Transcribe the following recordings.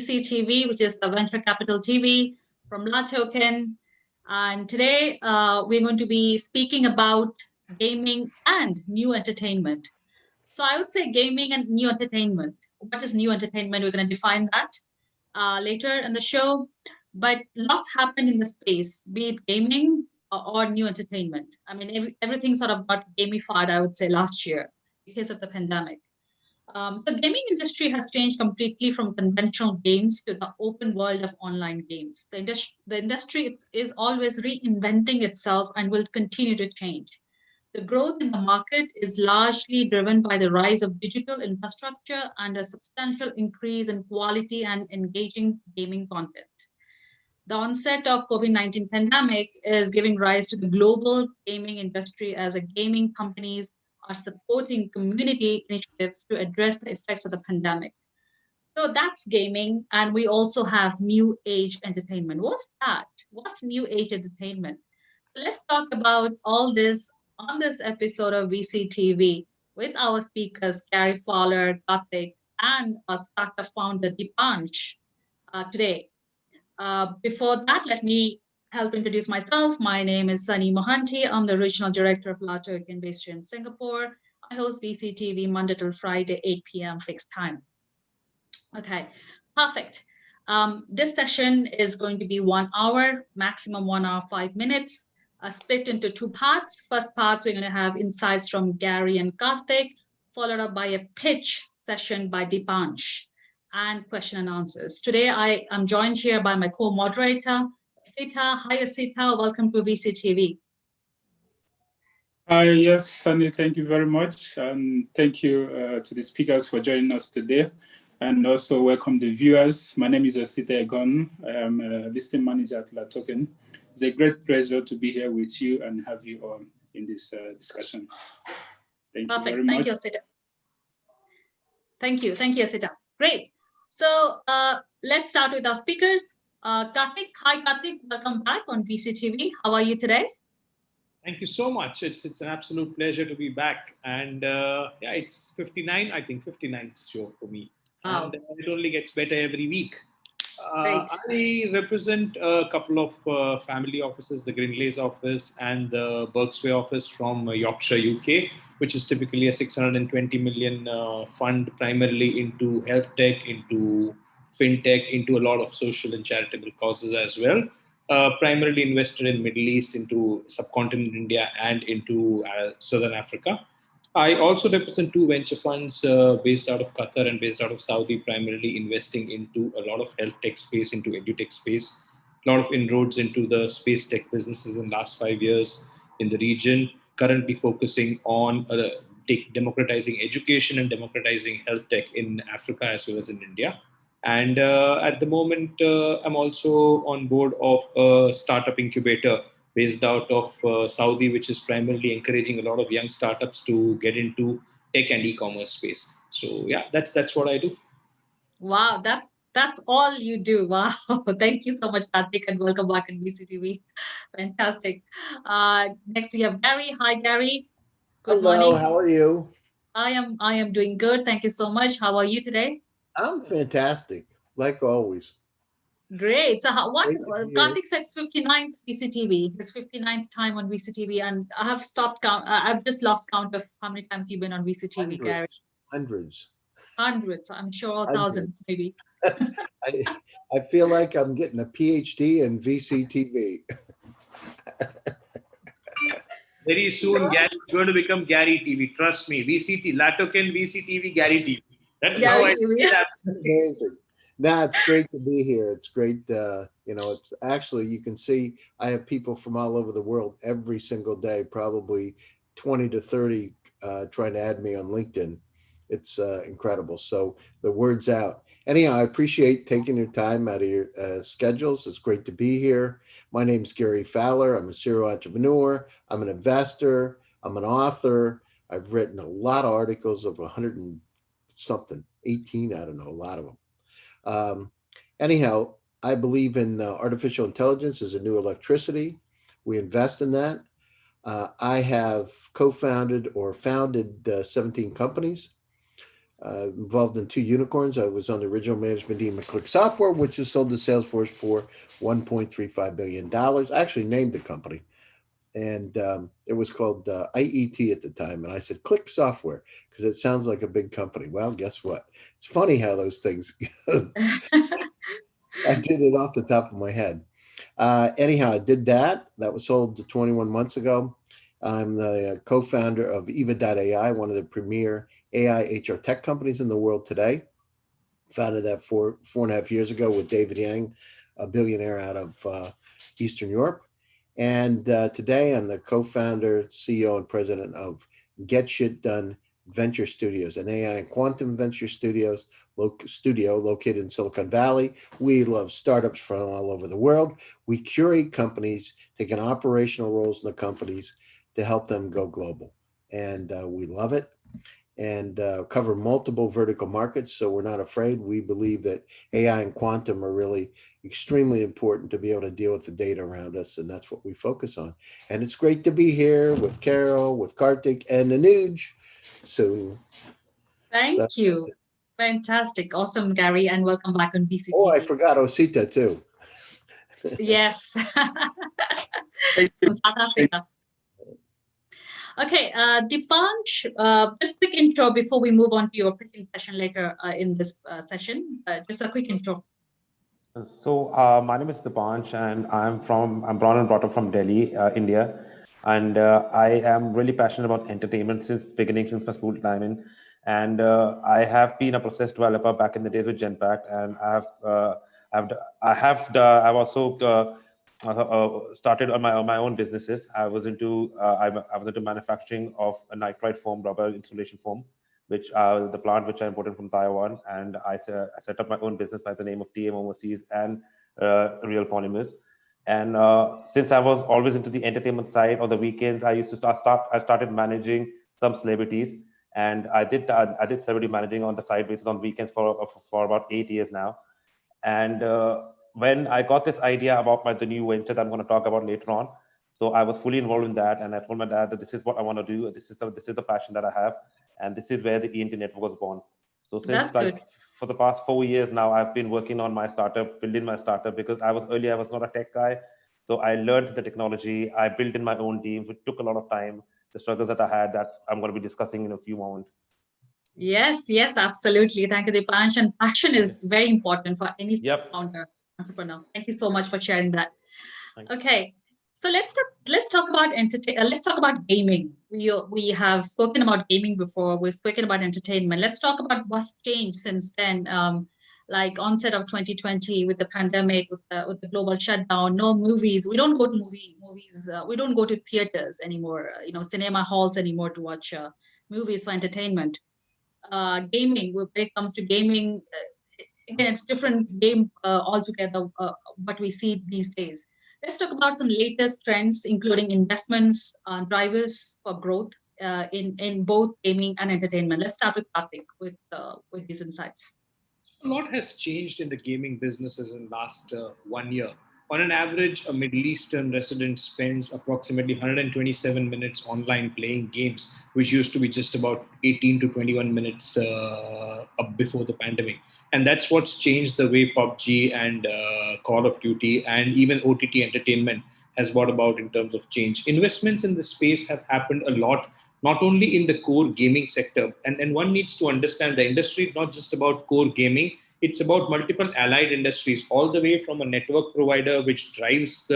VCTV, which is the Venture Capital TV from LATOKEN. And today we're going to be speaking about gaming and new entertainment. So I would say gaming and new entertainment. What is new entertainment? We're going to define that later in the show. But lots happened in the space, be it gaming or new entertainment. I mean, everything sort of got gamified, I would say, last year because of the pandemic. So gaming industry has changed completely from conventional games to the open world of online games. The industry is always reinventing itself and will continue to change. The growth in the market is largely driven by the rise of digital infrastructure and a substantial increase in quality and engaging gaming content. The onset of COVID-19 pandemic is giving rise to the global gaming industry as a gaming companies are supporting community initiatives to address the effects of the pandemic. So that's gaming. And we also have new age entertainment. What's that? What's new age entertainment? So let's talk about all this on this episode of VCTV with our speakers, Gary Fowler, Karthik, and our startup founder, Dipansh, today. Before that, let me help introduce myself. My name is Sunny Mohanty. I'm the Regional Director of LATOKEN based here in Singapore. I host VCTV Monday till Friday, 8 p.m. fixed time. Okay, perfect. This session is going to be 1 hour, maximum 1 hour, 5 minutes, split into two parts. First part, we're going to have insights from Gary and Karthik, followed up by a pitch session by Dipansh and question and answers. Today, I am joined here by my co-moderator, Asita. Hi, Asita. Welcome to VCTV. Hi, yes, Sunny, thank you very much. And thank you to the speakers for joining us today. And also welcome the viewers. My name is Asita Egon. I am a listing manager at LATOKEN. It's a great pleasure to be here with you and have you on in this discussion. Thank you very much. Thank you, Asita. Thank you, Asita. Great. So let's start with our speakers. Karthik, hi Karthik, welcome back on VCTV. How are you today? Thank you so much. It's an absolute pleasure to be back. And yeah, it's 59, I think 59th show for me. Wow. And it only gets better every week. I represent a couple of family offices, the Grindlays office and the Berksway office from Yorkshire, UK, which is typically a 620 million fund primarily into health tech, into fintech, into a lot of social and charitable causes as well. Primarily invested in Middle East, into subcontinent India and into Southern Africa. I also represent two venture funds based out of Qatar and based out of Saudi, primarily investing into a lot of health tech space, into edutech space, a lot of inroads into the space tech businesses in the last 5 years in the region, currently focusing on democratizing education and democratizing health tech in Africa as well as in India. And at the moment, I'm also on board of a startup incubator based out of Saudi, which is primarily encouraging a lot of young startups to get into tech and e-commerce space. So yeah, that's what I do. Wow, that's all you do. Wow, thank you so much, Karthik, and welcome back in VCTV. Fantastic. Next we have Gary. Hi, Gary. Good morning. How are you? I am doing good. Thank you so much. How are you today? I'm fantastic, like always. Great. So Karthik said 59th VCTV, his 59th time on VCTV, and I have stopped count. I've just lost count of how many times you've been on VCTV, Gary. Hundreds. I'm sure thousands, maybe. I feel like I'm getting a PhD in VCTV. Very soon, Gary is going to become Gary TV. Trust me. VCT, LATOKEN, VCTV, Gary TV. That's Gary how I see that. Amazing. No, it's great to be here. It's great. It's actually, you can see I have people from all over the world every single day, probably 20 to 30 trying to add me on LinkedIn. It's incredible. So the word's out. Anyhow, I appreciate taking your time out of your schedules. It's great to be here. My name's Gary Fowler. I'm a serial entrepreneur. I'm an investor. I'm an author. I've written a lot of articles of 100 and something, 18, I don't know, a lot of them. Anyhow, I believe in artificial intelligence as a new electricity. We invest in that. I have co-founded or founded 17 companies. involved in 2 unicorns. I was on the original management team at Click Software, which was sold to Salesforce for $1.35 billion. I actually named the company. And it was called IET at the time. And I said, Click Software, because it sounds like a big company. Well, guess what? It's funny how those things, I did it off the top of my head. Anyhow, I did that. That was sold 21 months ago. I'm the co-founder of Eva.ai, one of the premier AI HR tech companies in the world today. Founded that 4.5 years ago with David Yang, a billionaire out of Eastern Europe. And today I'm the co-founder, CEO, and president of Get Shit Done Venture Studios, an AI and quantum venture studio located in Silicon Valley. We love startups from all over the world. We curate companies, taking operational roles in the companies to help them go global. And we love it, and cover multiple vertical markets. So we're not afraid. We believe that AI and quantum are really extremely important to be able to deal with the data around us. And that's what we focus on. And it's great to be here with Carol, with Karthik, and Anuj. So Thank you. Fantastic. Awesome, Gary. And welcome back on BCTV. Oh, I forgot Osita too. Yes. From South Africa. Okay, Dipansh, just quick intro before we move on to your pitching session later in this session. Just a quick intro. So my name is Dipansh, and I'm born and brought up from Delhi, India, and I am really passionate about entertainment since my school timing, and I have been a process developer back in the days with Genpact, and I've also started on my own businesses. I was into manufacturing of a nitride foam, rubber insulation foam, which the plant which I imported from Taiwan, and I set up my own business by the name of TM Overseas and Real Polymers. And since I was always into the entertainment side, on the weekends I used to I started managing some celebrities, and I did celebrity managing on the side basis on weekends for about 8 years now. And when I got this idea about the new venture that I'm going to talk about later on, so I was fully involved in that, and I told my dad that this is what I want to do. This is the passion that I have, and this is where the ENT network was born. So since for the past 4 years now, I've been working on my startup, building my startup, because I was not a tech guy. So I learned the technology. I built in my own team. It took a lot of time. The struggles that I had that I'm going to be discussing in a few moments. Yes, absolutely. Thank you, Dipansh. And passion is very important for any founder, entrepreneur. Thank you so much for sharing that. Okay, so let's talk about let's talk about gaming. We have spoken about gaming before. We've spoken about entertainment. Let's talk about what's changed since then. Like onset of 2020 with the pandemic, with the global shutdown, no movies. We don't go to movies. We don't go to theaters anymore. Cinema halls anymore to watch movies for entertainment. Gaming, when it comes to gaming, again, it's different game altogether, what we see these days. Let's talk about some latest trends, including investments, drivers for growth in both gaming and entertainment. Let's start with Karthik with these insights. A lot has changed in the gaming businesses in the last 1 year. On an average, a Middle Eastern resident spends approximately 127 minutes online playing games, which used to be just about 18 to 21 minutes before the pandemic. And that's what's changed the way PUBG and Call of Duty and even OTT entertainment has brought about in terms of change. Investments in the space have happened a lot, not only in the core gaming sector. And one needs to understand the industry, not just about core gaming. It's about multiple allied industries, all the way from a network provider which drives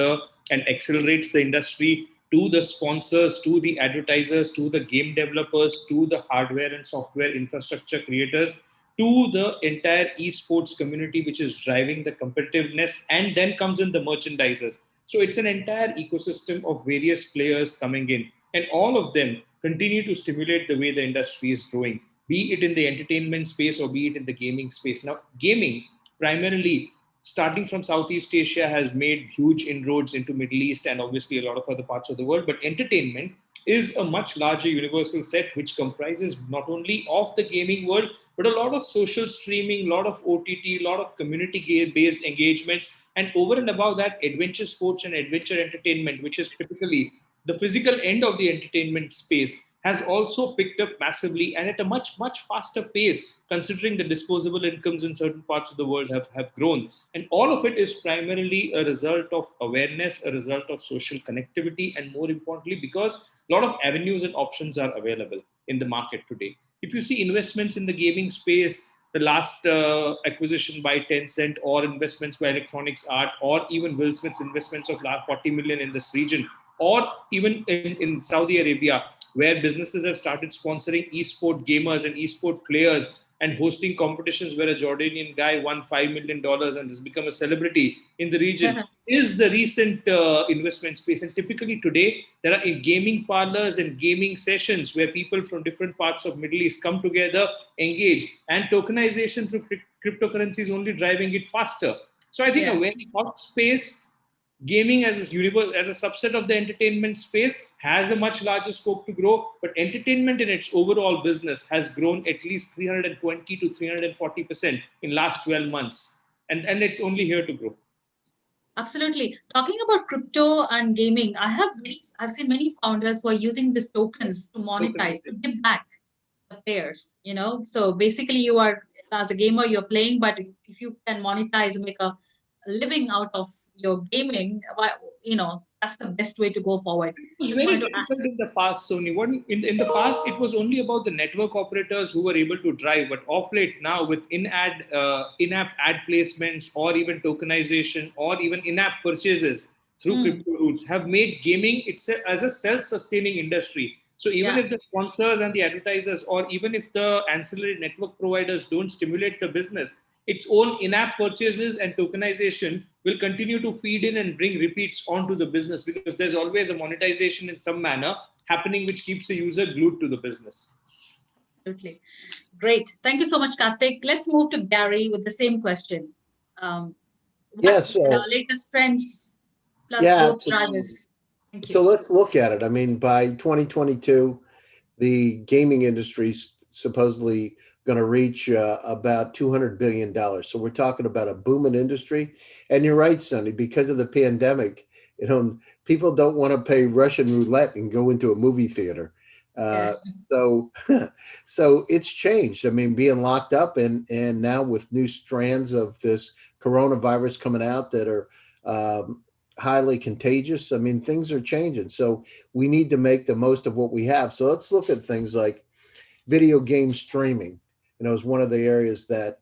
and accelerates the industry, to the sponsors, to the advertisers, to the game developers, to the hardware and software infrastructure creators, to the entire esports community, which is driving the competitiveness, and then comes in the merchandisers. So it's an entire ecosystem of various players coming in, and all of them continue to stimulate the way the industry is growing, be it in the entertainment space or be it in the gaming space. Now, gaming, primarily starting from Southeast Asia, has made huge inroads into Middle East and obviously a lot of other parts of the world. But entertainment is a much larger universal set, which comprises not only of the gaming world, but a lot of social streaming, a lot of OTT, a lot of community-based engagements, and over and above that, adventure sports and adventure entertainment, which is typically the physical end of the entertainment space. has also picked up massively and at a much, much faster pace, considering the disposable incomes in certain parts of the world have grown. And all of it is primarily a result of awareness, a result of social connectivity, and more importantly, because a lot of avenues and options are available in the market today. If you see investments in the gaming space, the last acquisition by Tencent, or investments by Electronics Art, or even Will Smith's investments of 40 million in this region, or even in Saudi Arabia, where businesses have started sponsoring esport gamers and esport players and hosting competitions where a Jordanian guy won $5 million and has become a celebrity in the region, is the recent investment space. And typically today, there are gaming parlors and gaming sessions where people from different parts of Middle East come together, engage, and tokenization through cryptocurrency is only driving it faster. So I think a very hot space. Gaming as a subset of the entertainment space has a much larger scope to grow, but entertainment in its overall business has grown at least 320 to 340% in last 12 months. And it's only here to grow. Absolutely. Talking about crypto and gaming, I've seen many founders who are using these tokens to monetize, to give back the players, So basically you are, as a gamer, you're playing, but if you can monetize and make a living out of your gaming, that's the best way to go forward. It was very difficult in the past, Sony. In the past, it was only about the network operators who were able to drive. But of late now, with in-app ad placements, or even tokenization, or even in-app purchases through crypto routes, have made gaming itself as a self-sustaining industry. So even if the sponsors and the advertisers, or even if the ancillary network providers don't stimulate the business, its own in-app purchases and tokenization will continue to feed in and bring repeats onto the business, because there's always a monetization in some manner happening which keeps the user glued to the business. Absolutely. Great. Thank you so much, Karthik. Let's move to Gary with the same question. What are the latest trends plus growth drivers? Thank you. So let's look at it. I mean, by 2022, the gaming industry is supposedly going to reach about $200 billion. So we're talking about a booming industry. And you're right, Sonny, because of the pandemic, people don't want to pay Russian roulette and go into a movie theater. So it's changed. I mean, being locked up and now with new strands of this coronavirus coming out that are highly contagious. I mean, things are changing. So we need to make the most of what we have. So let's look at things like video game streaming, is one of the areas that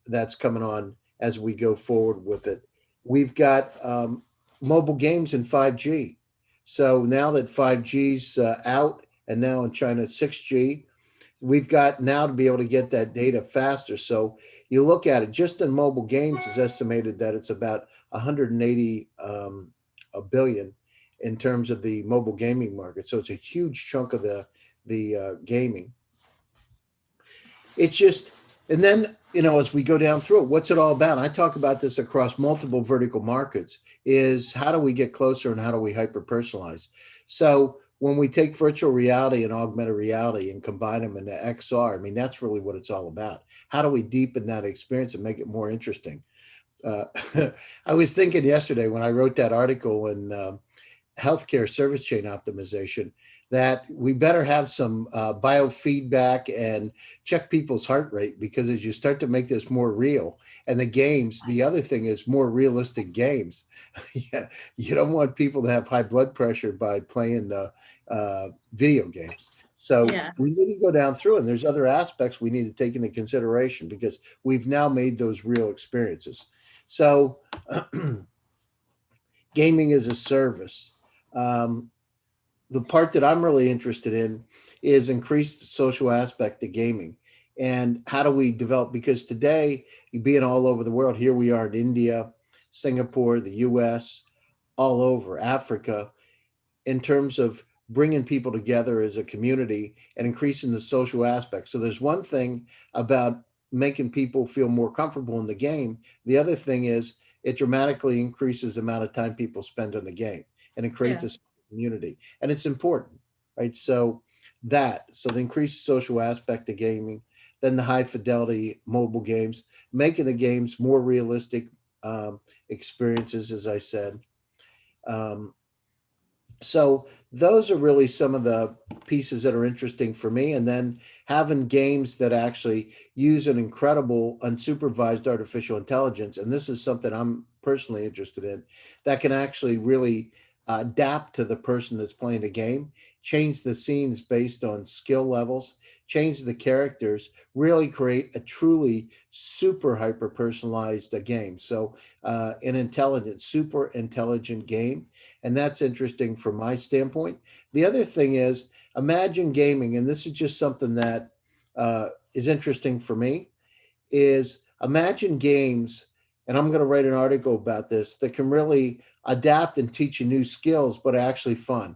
that's coming on as we go forward with it. We've got mobile games in 5G. So now that 5G's out and now in China 6G, we've got now to be able to get that data faster. So you look at it, just in mobile games, it's estimated that it's about 180 a billion in terms of the mobile gaming market. So it's a huge chunk of the gaming. It's just, and then, as we go down through it, what's it all about? I talk about this across multiple vertical markets, is how do we get closer and how do we hyper personalize? So when we take virtual reality and augmented reality and combine them into XR, I mean, that's really what it's all about. How do we deepen that experience and make it more interesting? I was thinking yesterday when I wrote that article in healthcare service chain optimization, that we better have some biofeedback and check people's heart rate, because as you start to make this more real, and the games, the other thing is more realistic games. You don't want people to have high blood pressure by playing video games. So we need to go down through, and there's other aspects we need to take into consideration, because we've now made those real experiences. So gaming as a service. The part that I'm really interested in is increased social aspect of gaming, and how do we develop, because today, being all over the world, here we are in India, Singapore, the US, all over Africa, in terms of bringing people together as a community and increasing the social aspect. So there's one thing about making people feel more comfortable in the game. The other thing is it dramatically increases the amount of time people spend on the game, and it creates a community, and it's important, right? So the increased social aspect of gaming, then the high fidelity mobile games, making the games more realistic experiences, as I said. So those are really some of the pieces that are interesting for me. And then having games that actually use an incredible unsupervised artificial intelligence, and this is something I'm personally interested in, that can actually really adapt to the person that's playing the game, change the scenes based on skill levels, change the characters, really create a truly super hyper personalized game. So an intelligent, super intelligent game, and that's interesting from my standpoint. The other thing is, imagine gaming, and this is just something that is interesting for me, is imagine games, and I'm going to write an article about this, that can really adapt and teach you new skills, but are actually fun.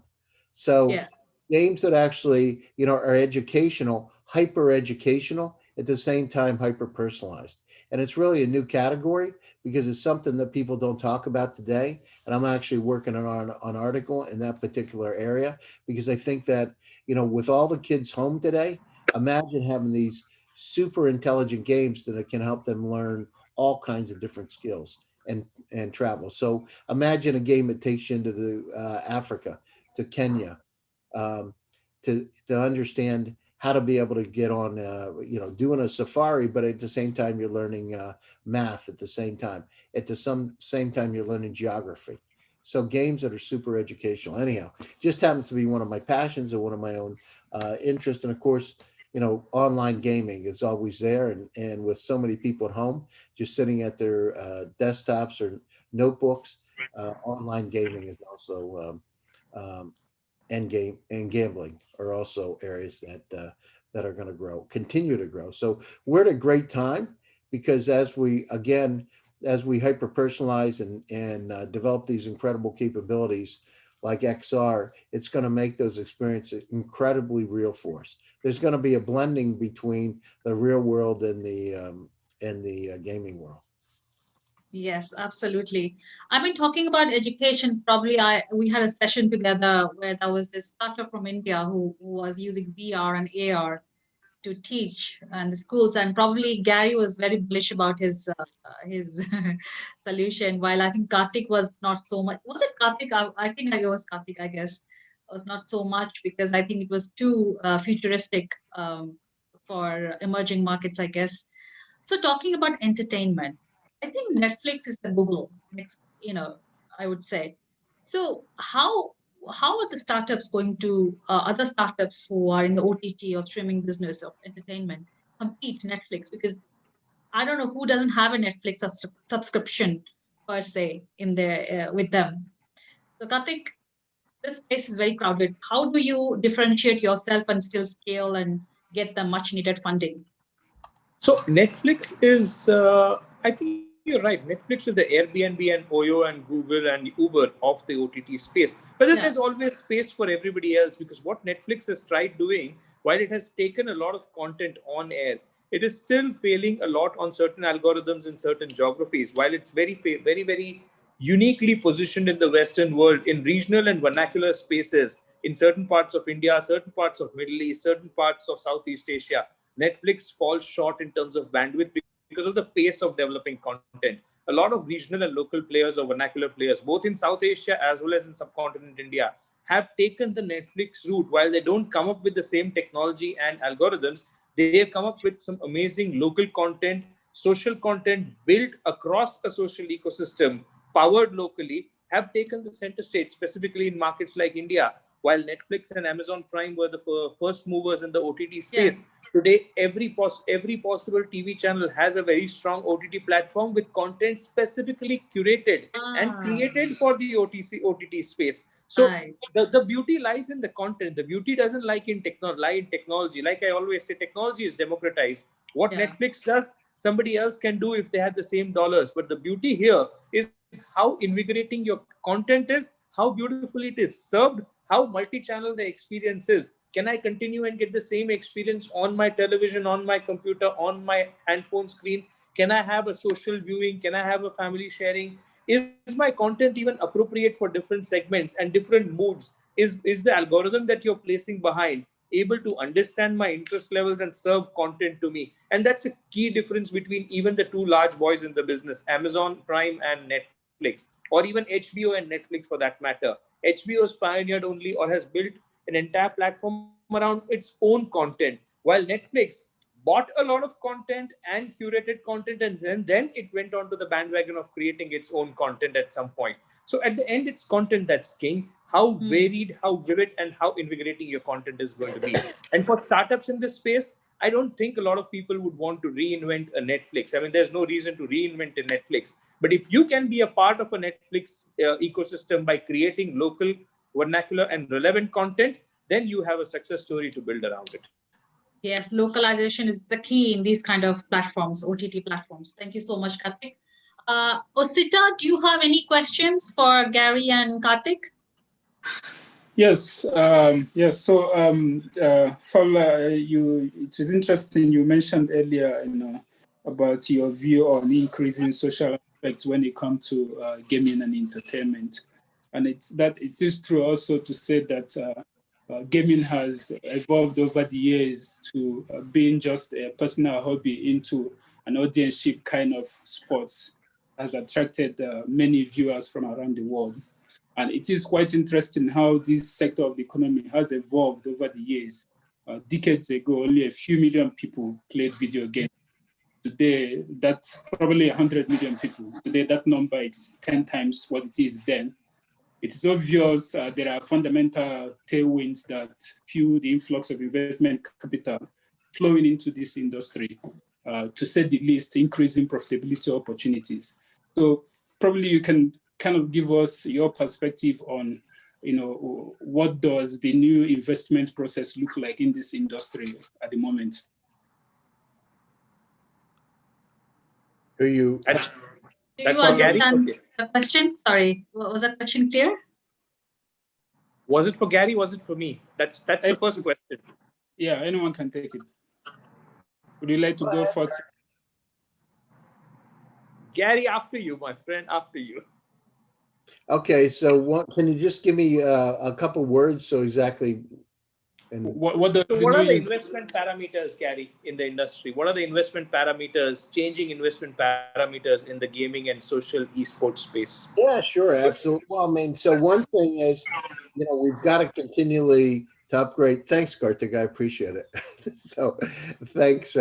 So Yes. games that actually, are educational, hyper educational, at the same time hyper personalized. And it's really a new category because it's something that people don't talk about today. And I'm actually working on an article in that particular area because I think that, with all the kids home today, imagine having these super intelligent games that can help them learn all kinds of different skills and travel. So imagine a game that takes you into the Africa, to Kenya, um, to understand how to be able to get on, doing a safari, but at the same time you're learning math. At the same time, same time you're learning geography. So games that are super educational. Anyhow, just happens to be one of my passions and one of my own interests. And of course, online gaming is always there, and with so many people at home, just sitting at their desktops or notebooks, online gaming is also and game and gambling are also areas that are going to continue to grow. So we're at a great time because as we hyper personalize and develop these incredible capabilities like XR, it's going to make those experiences incredibly real for us. There's going to be a blending between the real world and the gaming world. Yes, absolutely. I've been talking about education. Probably we had a session together where there was this startup from India who was using VR and AR to teach and the schools, and probably Gary was very bullish about his solution, while I think Karthik was not so much. Was it Karthik? I think it was Karthik, I guess. It was not so much because I think it was too futuristic for emerging markets, I guess. So talking about entertainment, I think Netflix is the Google next, I would say. So how are the startups going to other startups who are in the OTT or streaming business of entertainment compete Netflix? Because I don't know who doesn't have a Netflix subscription per se in their with them. So Karthik, this space is very crowded. How do you differentiate yourself and still scale and get the much needed funding? So Netflix is, I think you're right. Netflix is the Airbnb and Oyo and Google and Uber of the OTT space. But then there's Yeah. always space for everybody else because what Netflix has tried doing, while it has taken a lot of content on air, it is still failing a lot on certain algorithms in certain geographies. While it's very uniquely positioned in the Western world in regional and vernacular spaces in certain parts of India, certain parts of Middle East, certain parts of Southeast Asia, Netflix falls short in terms of bandwidth because of the pace of developing content. A lot of regional and local players or vernacular players, both in South Asia as well as in subcontinent India, have taken the Netflix route. While they don't come up with the same technology and algorithms, they have come up with some amazing local content, social content built across a social ecosystem, powered locally, have taken the center stage, specifically in markets like India. While Netflix and Amazon Prime were the first movers in the OTT space, Yes. today every possible TV channel has a very strong OTT platform with content specifically curated and Ah, created for the OTT space. So right. the beauty lies in the content. The beauty doesn't lie in technology. Like I always say, technology is democratized. What Yeah. Netflix does, somebody else can do if they had the same dollars. But the beauty here is how invigorating your content is, how beautifully it is served, how multi-channel the experience is. Can I continue and get the same experience on my television, on my computer, on my handphone screen? Can I have a social viewing? Can I have a family sharing? Is my content even appropriate for different segments and different moods? Is the algorithm that you're placing behind able to understand my interest levels and serve content to me? And that's a key difference between even the two large boys in the business, Amazon Prime and Netflix, or even HBO and Netflix for that matter. HBO's pioneered only or has built an entire platform around its own content, while Netflix bought a lot of content and curated content, and then it went on to the bandwagon of creating its own content at some point. So at the end, it's content that's king. How varied, how vivid, and how invigorating your content is going to be. And for startups in this space, I don't think a lot of people would want to reinvent a Netflix. I mean, there's no reason to reinvent a Netflix. But if you can be a part of a Netflix ecosystem by creating local, vernacular, and relevant content, then you have a success story to build around it. Yes, localization is the key in these kind of platforms, OTT platforms. Thank you so much, Karthik. Osita, do you have any questions for Gary and Karthik? Yes, yes. So, Fowler, it is interesting. You mentioned earlier, about your view on increasing social aspects when it comes to gaming and entertainment, and it is true also to say that gaming has evolved over the years to being just a personal hobby into an audienceship kind of sports, has attracted many viewers from around the world. And it is quite interesting how this sector of the economy has evolved over the years. Decades ago, only a few million people played video games. Today, that's probably 100 million people. Today, that number is 10 times what it is then. It is obvious there are fundamental tailwinds that fuel the influx of investment capital flowing into this industry, to say the least, increasing profitability opportunities. So probably you can kind of give us your perspective on, what does the new investment process look like in this industry at the moment? Do you understand the question? Sorry, was that question clear? Was it for Gary? Was it for me? That's the first question. Yeah, anyone can take it. Would you like to go first? Gary, after you, my friend, after you. Okay, so can you just give me a couple words so exactly? And what are the investment parameters, Gary, in the industry? What are the investment parameters, changing investment parameters in the gaming and social esports space? Yeah, sure, absolutely. Well, I mean, so one thing is, we've got to continually to upgrade. Thanks, Karthik. I appreciate it. So thanks.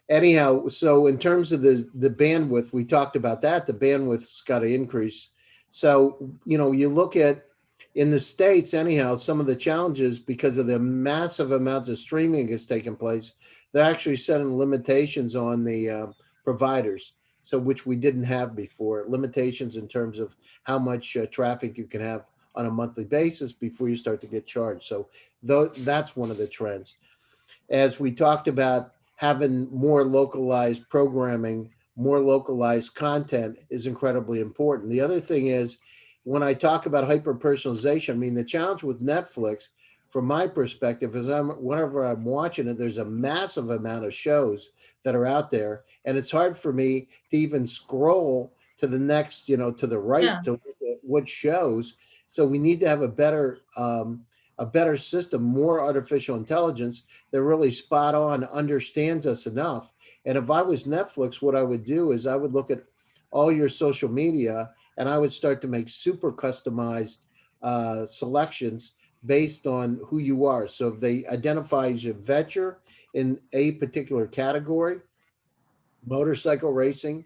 Anyhow, so in terms of the bandwidth, we talked about that. The bandwidth's got to increase. So, you look at in the States, anyhow, some of the challenges because of the massive amounts of streaming that's taking place, they're actually setting limitations on the providers. So which we didn't have before, limitations in terms of how much traffic you can have on a monthly basis before you start to get charged. So that's one of the trends. As we talked about, having more localized programming, more localized content is incredibly important. The other thing is, when I talk about hyper-personalization, I mean, the challenge with Netflix, from my perspective, is whenever I'm watching it, there's a massive amount of shows that are out there. And it's hard for me to even scroll to the next, to the right to look at what shows. So we need to have a better system, more artificial intelligence that really spot on, understands us enough. And if I was Netflix, what I would do is I would look at all your social media and I would start to make super customized selections based on who you are. So if they identify as a veteran in a particular category, motorcycle racing,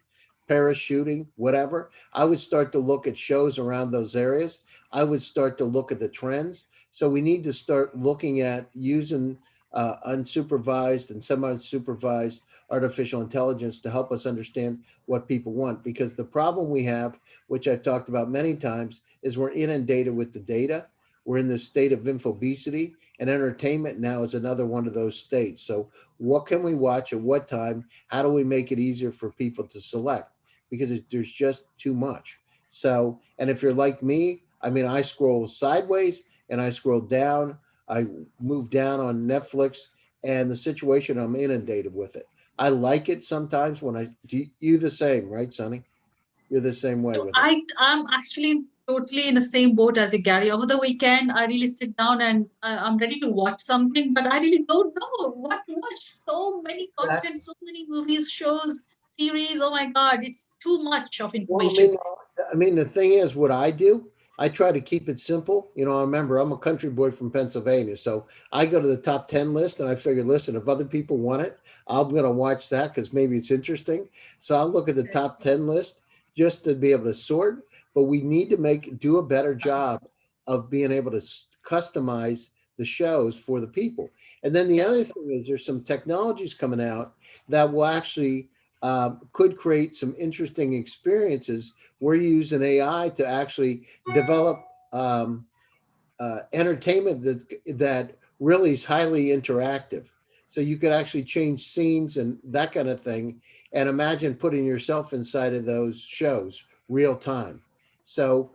parachuting, whatever, I would start to look at shows around those areas. I would start to look at the trends. So we need to start looking at using unsupervised and semi-supervised artificial intelligence to help us understand what people want. Because the problem we have, which I've talked about many times, is we're inundated with the data. We're in this state of infobesity, and entertainment now is another one of those states. So what can we watch at what time? How do we make it easier for people to select? Because there's just too much. So, and if you're like me, I mean, I scroll sideways and I scroll down. I move down on Netflix, and the situation, I'm inundated with it. I like it sometimes when you the same, right, Sonny? You're the same way with it. I'm actually totally in the same boat as you, Gary. Over the weekend, I really sit down and I'm ready to watch something, but I really don't know what to watch. So many content, so many movies, shows, series. Oh my God, it's too much of information. Well, I mean, the thing is, what I do I try to keep it simple. You know, I remember I'm a country boy from Pennsylvania, so I go to the top 10 list and I figure, listen, if other people want it, I'm going to watch that because maybe it's interesting. So I'll look at the top 10 list just to be able to sort, but we need to do a better job of being able to customize the shows for the people. And then the other thing is there's some technologies coming out that will actually could create some interesting experiences. We're using AI to actually develop entertainment that really is highly interactive. So you could actually change scenes and that kind of thing, and imagine putting yourself inside of those shows real time. So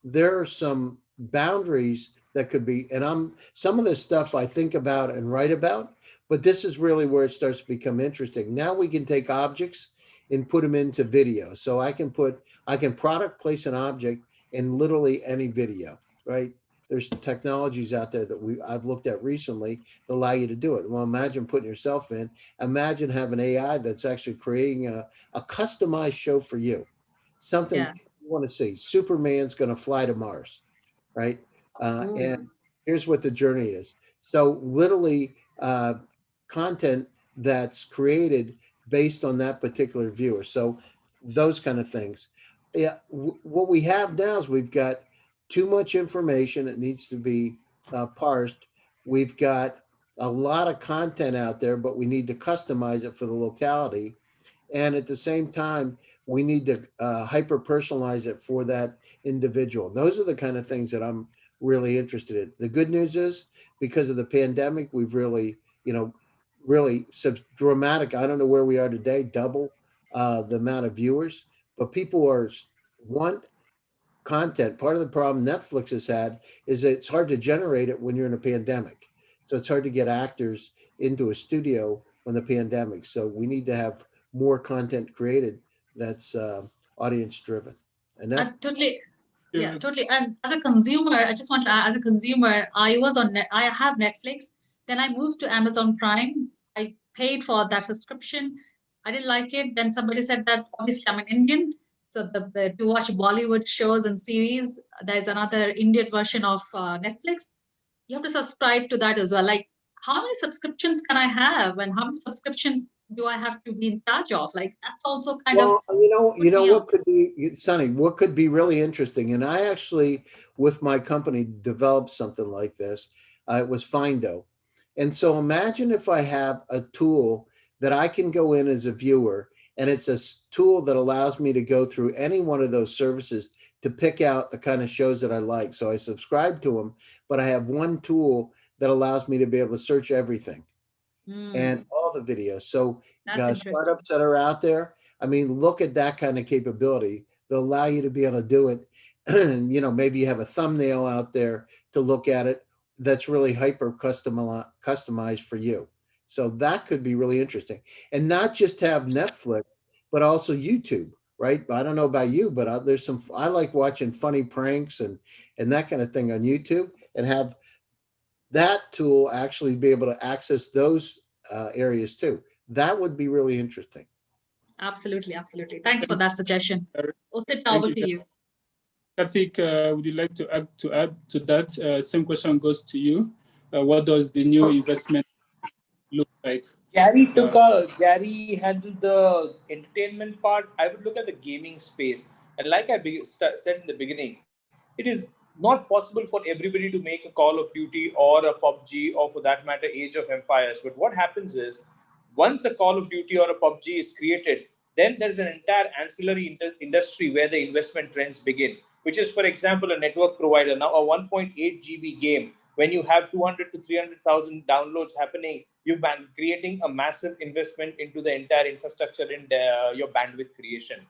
there are some boundaries that could be, and some of this stuff I think about and write about, but this is really where it starts to become interesting. Now we can take objects and put them into video. So I can product place an object in literally any video, right? There's technologies out there that I've looked at recently that allow you to do it. Well, imagine putting yourself in. Imagine having AI that's actually creating a customized show for you. Something you want to see. Superman's going to fly to Mars, right? And here's what the journey is. So literally content that's created based on that particular viewer. So those kind of things. Yeah, what we have now is we've got too much information that needs to be parsed. We've got a lot of content out there, but we need to customize it for the locality. And at the same time, we need to hyper personalize it for that individual. Those are the kind of things that I'm really interested in. The good news is because of the pandemic, we've really, really dramatic. I don't know where we are today, double the amount of viewers, but people want content. Part of the problem Netflix has had is that it's hard to generate it when you're in a pandemic. So it's hard to get actors into a studio when the pandemic. So we need to have more content created that's audience driven. And that totally. Yeah, totally. And as a consumer, I just want to add, as a consumer, I have Netflix. Then I moved to Amazon Prime. I paid for that subscription. I didn't like it. Then somebody said that obviously I'm an Indian. So to watch Bollywood shows and series, there's another Indian version of Netflix. You have to subscribe to that as well. Like, how many subscriptions can I have, and how many subscriptions do I have to be in charge of? Like, that's also kind of what could be, Sonny, what could be really interesting. And I actually, with my company, developed something like this. It was Findo. And so imagine if I have a tool that I can go in as a viewer, and it's a tool that allows me to go through any one of those services to pick out the kind of shows that I like. So I subscribe to them, but I have one tool that allows me to be able to search everything and all the videos. So startups that are out there, I mean, look at that kind of capability. They'll allow you to be able to do it. And, maybe you have a thumbnail out there to look at it that's really hyper customized for you. So that could be really interesting. And not just have Netflix, but also YouTube, right? I don't know about you, but I like watching funny pranks and that kind of thing on YouTube, and have that tool actually be able to access those areas too. That would be really interesting. Absolutely. Thanks for that suggestion. Osit, over to you. Karthik, would you like to add to that? Same question goes to you. What does the new investment look like? Gary handled the entertainment part. I would look at the gaming space. And like I said in the beginning, it is not possible for everybody to make a Call of Duty or a PUBG or for that matter, Age of Empires. But what happens is, once a Call of Duty or a PUBG is created, then there's an entire ancillary industry where the investment trends begin, which is, for example, a network provider. Now, a 1.8 GB game, when you have 200 to 300,000 downloads happening, you've been creating a massive investment into the entire infrastructure in your bandwidth creation.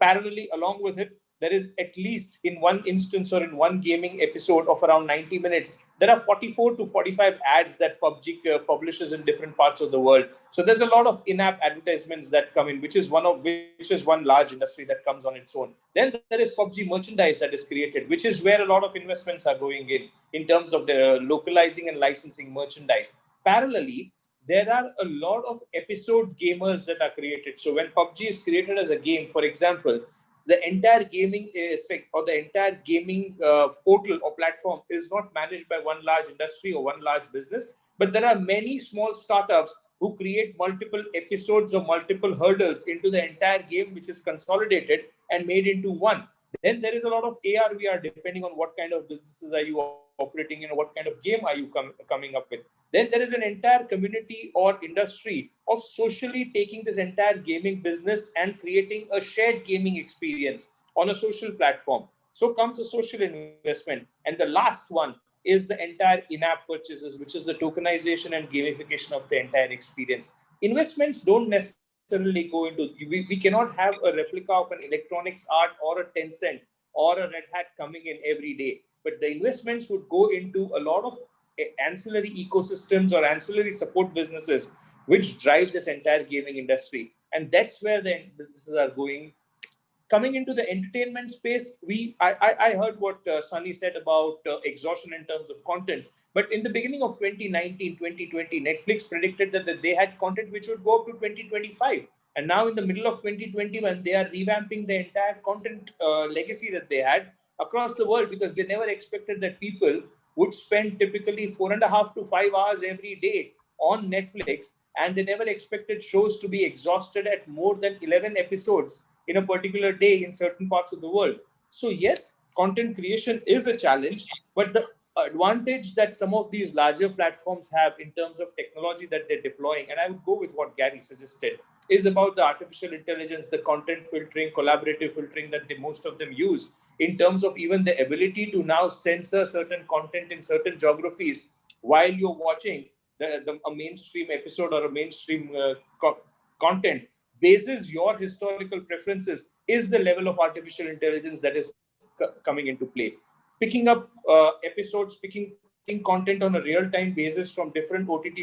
Parallelly, along with it, there is at least in one instance or in one gaming episode of around 90 minutes, there are 44 to 45 ads that PUBG publishes in different parts of the world. So there's a lot of in-app advertisements that come in, which is one large industry that comes on its own. Then there is PUBG merchandise that is created, which is where a lot of investments are going in terms of the localizing and licensing merchandise. Parallelly, there are a lot of episode gamers that are created. So when PUBG is created as a game, for example, the entire gaming aspect or the entire gaming portal or platform is not managed by one large industry or one large business, but there are many small startups who create multiple episodes or multiple hurdles into the entire game, which is consolidated and made into one. Then there is a lot of AR, VR, depending on what kind of businesses are you operating in, or what kind of game are you coming up with. Then there is an entire community or industry of socially taking this entire gaming business and creating a shared gaming experience on a social platform. So comes a social investment. And the last one is the entire in-app purchases, which is the tokenization and gamification of the entire experience. Investments don't necessarily go into, we cannot have a replica of an electronics art or a Tencent or a Red Hat coming in every day. But the investments would go into a lot of ancillary ecosystems or ancillary support businesses, which drive this entire gaming industry. And that's where the businesses are going. Coming into the entertainment space, I heard what Sunny said about exhaustion in terms of content. But in the beginning of 2019, 2020, Netflix predicted that they had content which would go up to 2025. And now in the middle of 2021, they are revamping the entire content legacy that they had across the world, because they never expected that people would spend typically 4.5 to 5 hours every day on Netflix, and they never expected shows to be exhausted at more than 11 episodes in a particular day in certain parts of the world. So yes, content creation is a challenge, but the advantage that some of these larger platforms have in terms of technology that they're deploying, and I would go with what Gary suggested, is about the artificial intelligence, the content filtering, collaborative filtering that most of them use, in terms of even the ability to now censor certain content in certain geographies while you're watching a mainstream episode or a mainstream content bases your historical preferences, is the level of artificial intelligence that is coming into play. Picking up episodes, picking content on a real-time basis from different OTT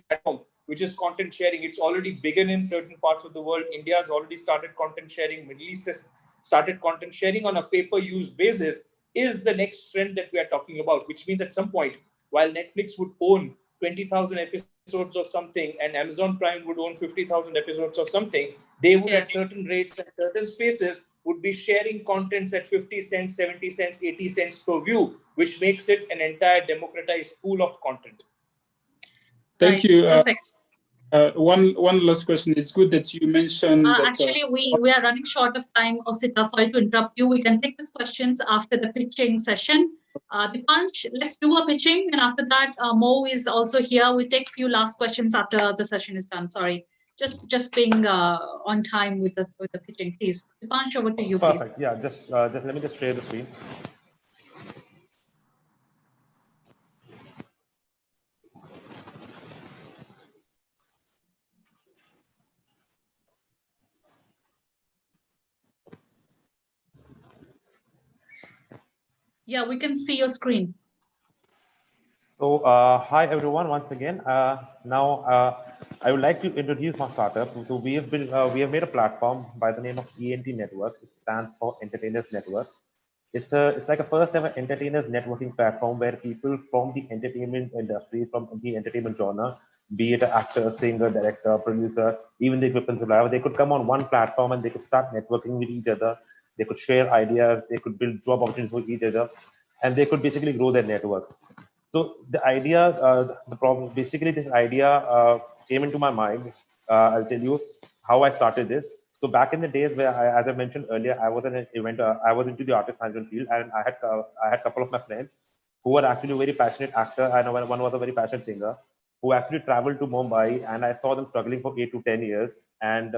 platform, which is content sharing. It's already begun in certain parts of the world. India has already started content sharing. Middle East has started content sharing on a pay-per-use basis, is the next trend that we are talking about, which means at some point, while Netflix would own 20,000 episodes of something and Amazon Prime would own 50,000 episodes of something, they would at certain rates and certain spaces would be sharing contents at 50 cents, 70 cents, 80 cents per view, which makes it an entire democratized pool of content. Thank you. Perfect. One last question. It's good that you mentioned that. Actually, we are running short of time, Osita. Sorry to interrupt you. We can take these questions after the pitching session. Dipansh, let's do a pitching, and after that, Mo is also here. We'll take a few last questions after the session is done. Sorry, just being on time with the pitching, please. Dipansh, over to you, please. Perfect. Yeah, just let me just share the screen. Yeah, we can see your screen. So hi everyone once again. Now I would like to introduce my startup. So we have made a platform by the name of ENT Network. It stands for Entertainers Network. It's like a first ever entertainers networking platform where people from the entertainment industry, from the entertainment genre, be it an actor, singer, director, producer, even the equipment supplier, they could come on one platform and they could start networking with each other. They could share ideas, they could build job opportunities for each other, and they could basically grow their network. So the idea, the problem, basically this idea came into my mind. I'll tell you how I started this. So back in the days where, as I mentioned earlier, I was in an event, I was into the artist management field, and I had a couple of my friends who were actually a very passionate actor, and one was a very passionate singer, who actually traveled to Mumbai, and I saw them struggling for 8 to 10 years. And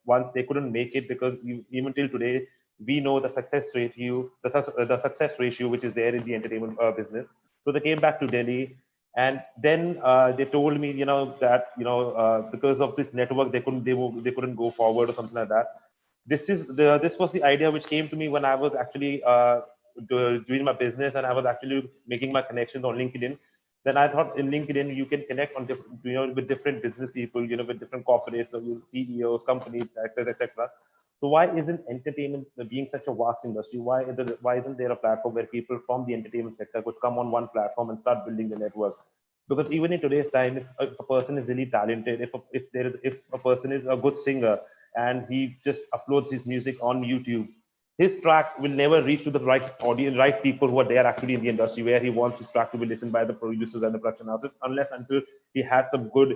once they couldn't make it, because even till today, we know the success ratio, the success ratio which is there in the entertainment business. So they came back to Delhi, and then they told me, that because of this network, they couldn't go forward or something like that. This was the idea which came to me when I was actually doing my business, and I was actually making my connections on LinkedIn. Then I thought in LinkedIn you can connect on different, with different business people, with different corporates, or CEOs, companies, actors, etc. So why isn't entertainment being such a vast industry? Why isn't there a platform where people from the entertainment sector could come on one platform and start building the network? Because even in today's time, if a person is really talented, if a person is a good singer and he just uploads his music on YouTube, his track will never reach to the right audience, right people who are there actually in the industry, where he wants his track to be listened by the producers and the production houses, unless until he had some good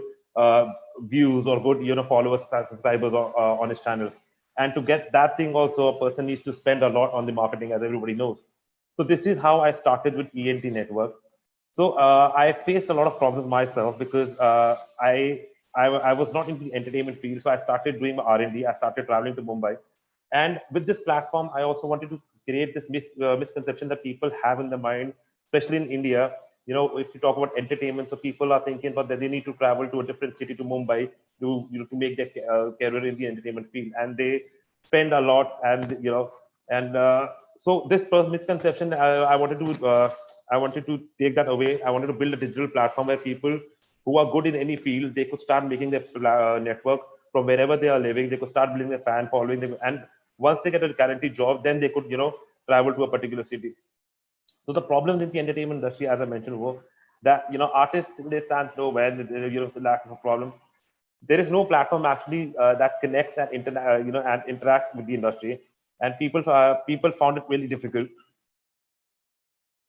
views or good followers, subscribers on his channel. And to get that thing also, a person needs to spend a lot on the marketing, as everybody knows. So this is how I started with ENT Network. So I faced a lot of problems myself because I was not in the entertainment field. So I started doing my R&D. I started traveling to Mumbai. And with this platform, I also wanted to create this misconception that people have in their mind, especially in India. If you talk about entertainment, so people are thinking about that they need to travel to a different city, to Mumbai, to make their career in the entertainment field, and they spend a lot. So this misconception, I wanted to take that away. I wanted to build a digital platform where people who are good in any field, they could start making their network from wherever they are living. They could start building a fan following them, and once they get a guaranteed job, then they could travel to a particular city. So the problem in the entertainment industry, as I mentioned, was that artists, they stand slow when the lack of a problem. There is no platform actually that connects and and interact with the industry, and people found it really difficult.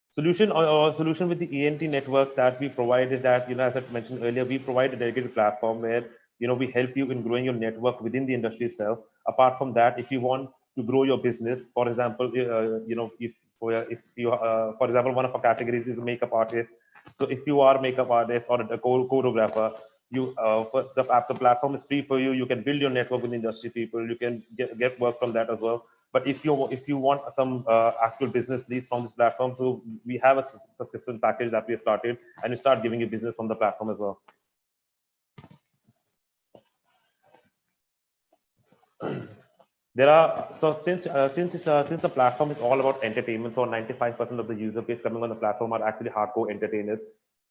Solution with the ENT network that we provide is that, as I mentioned earlier, we provide a dedicated platform where, we help you in growing your network within the industry itself. Apart from that, if you want to grow your business, for example, if you, for example, one of our categories is a makeup artist. So if you are a makeup artist or a choreographer, the platform is free for you. You can build your network with industry people. You can get work from that as well. But if you want some actual business leads from this platform, so we have a subscription package that we have started, and we start giving you business from the platform as well. Since the platform is all about entertainment, so 95% of the user base coming on the platform are actually hardcore entertainers.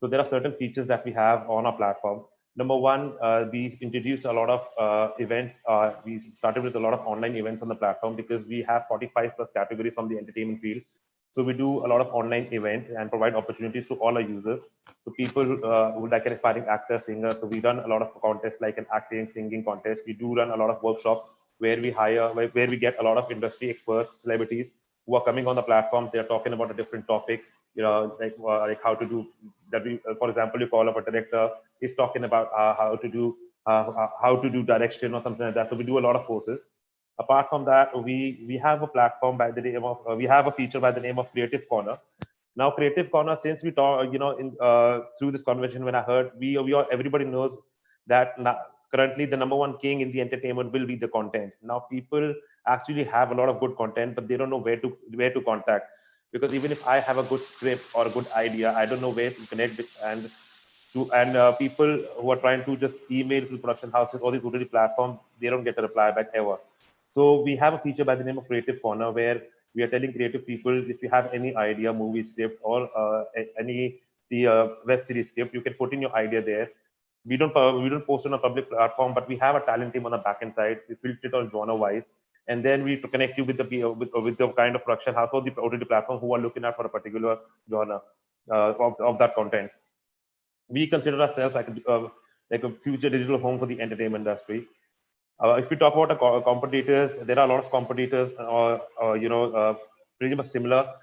So there are certain features that we have on our platform. Number one, we introduced a lot of events. We started with a lot of online events on the platform because we have 45 plus categories from the entertainment field. So we do a lot of online events and provide opportunities to all our users. So people who like an aspiring actor, singer. So we run a lot of contests like an acting, singing contest. We do run a lot of workshops where we get a lot of industry experts, celebrities who are coming on the platform. They're talking about a different topic, like how to do that. For example, you call up a director, he's talking about how to do direction or something like that. So we do a lot of courses. Apart from that, we have a platform by the name of we have a feature by the name of Creative Corner. Now, Creative Corner, since we talk, through this conversation, when I heard everybody knows that currently the number one king in the entertainment will be the content. Now, people actually have a lot of good content, but they don't know where to contact, because even if I have a good script or a good idea, I don't know where to connect with people who are trying to just email to production houses or these OTT platforms, they don't get a reply back ever. So we have a feature by the name of Creative Corner where we are telling creative people, if you have any idea, movie script, or any web series script, you can put in your idea there. We don't post on a public platform, but we have a talent team on the backend side. We filter it on genre wise, and then we connect you with the kind of production house or the OTT platform who are looking at for a particular genre of that content. We consider ourselves like a future digital home for the entertainment industry. If we talk about the competitors, there are a lot of competitors, pretty much similar.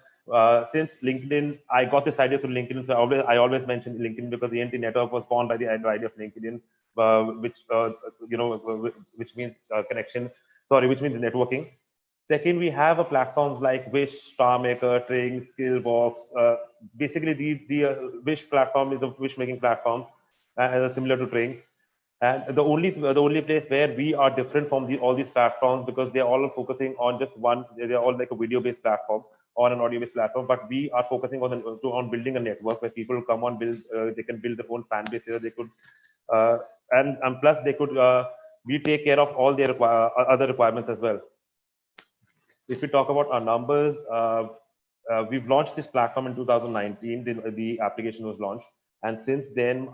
Since LinkedIn, I got this idea through LinkedIn. So I always mention LinkedIn because the ENT network was born by the idea of LinkedIn, which means connection. Sorry, which means networking. Second, we have a platforms like Wish, Star Maker, Tring, Skillbox. Basically, the Wish platform is a wish making platform, similar to Tring. And the only place where we are different from all these platforms, because they're all focusing on just one. They're all like a video-based platform or an audio-based platform, but we are focusing on building a network where people come on build. They can build their own fan base here. They could, and plus they could. We take care of all their other requirements as well. If we talk about our numbers, we've launched this platform in 2019. The application was launched, and since then,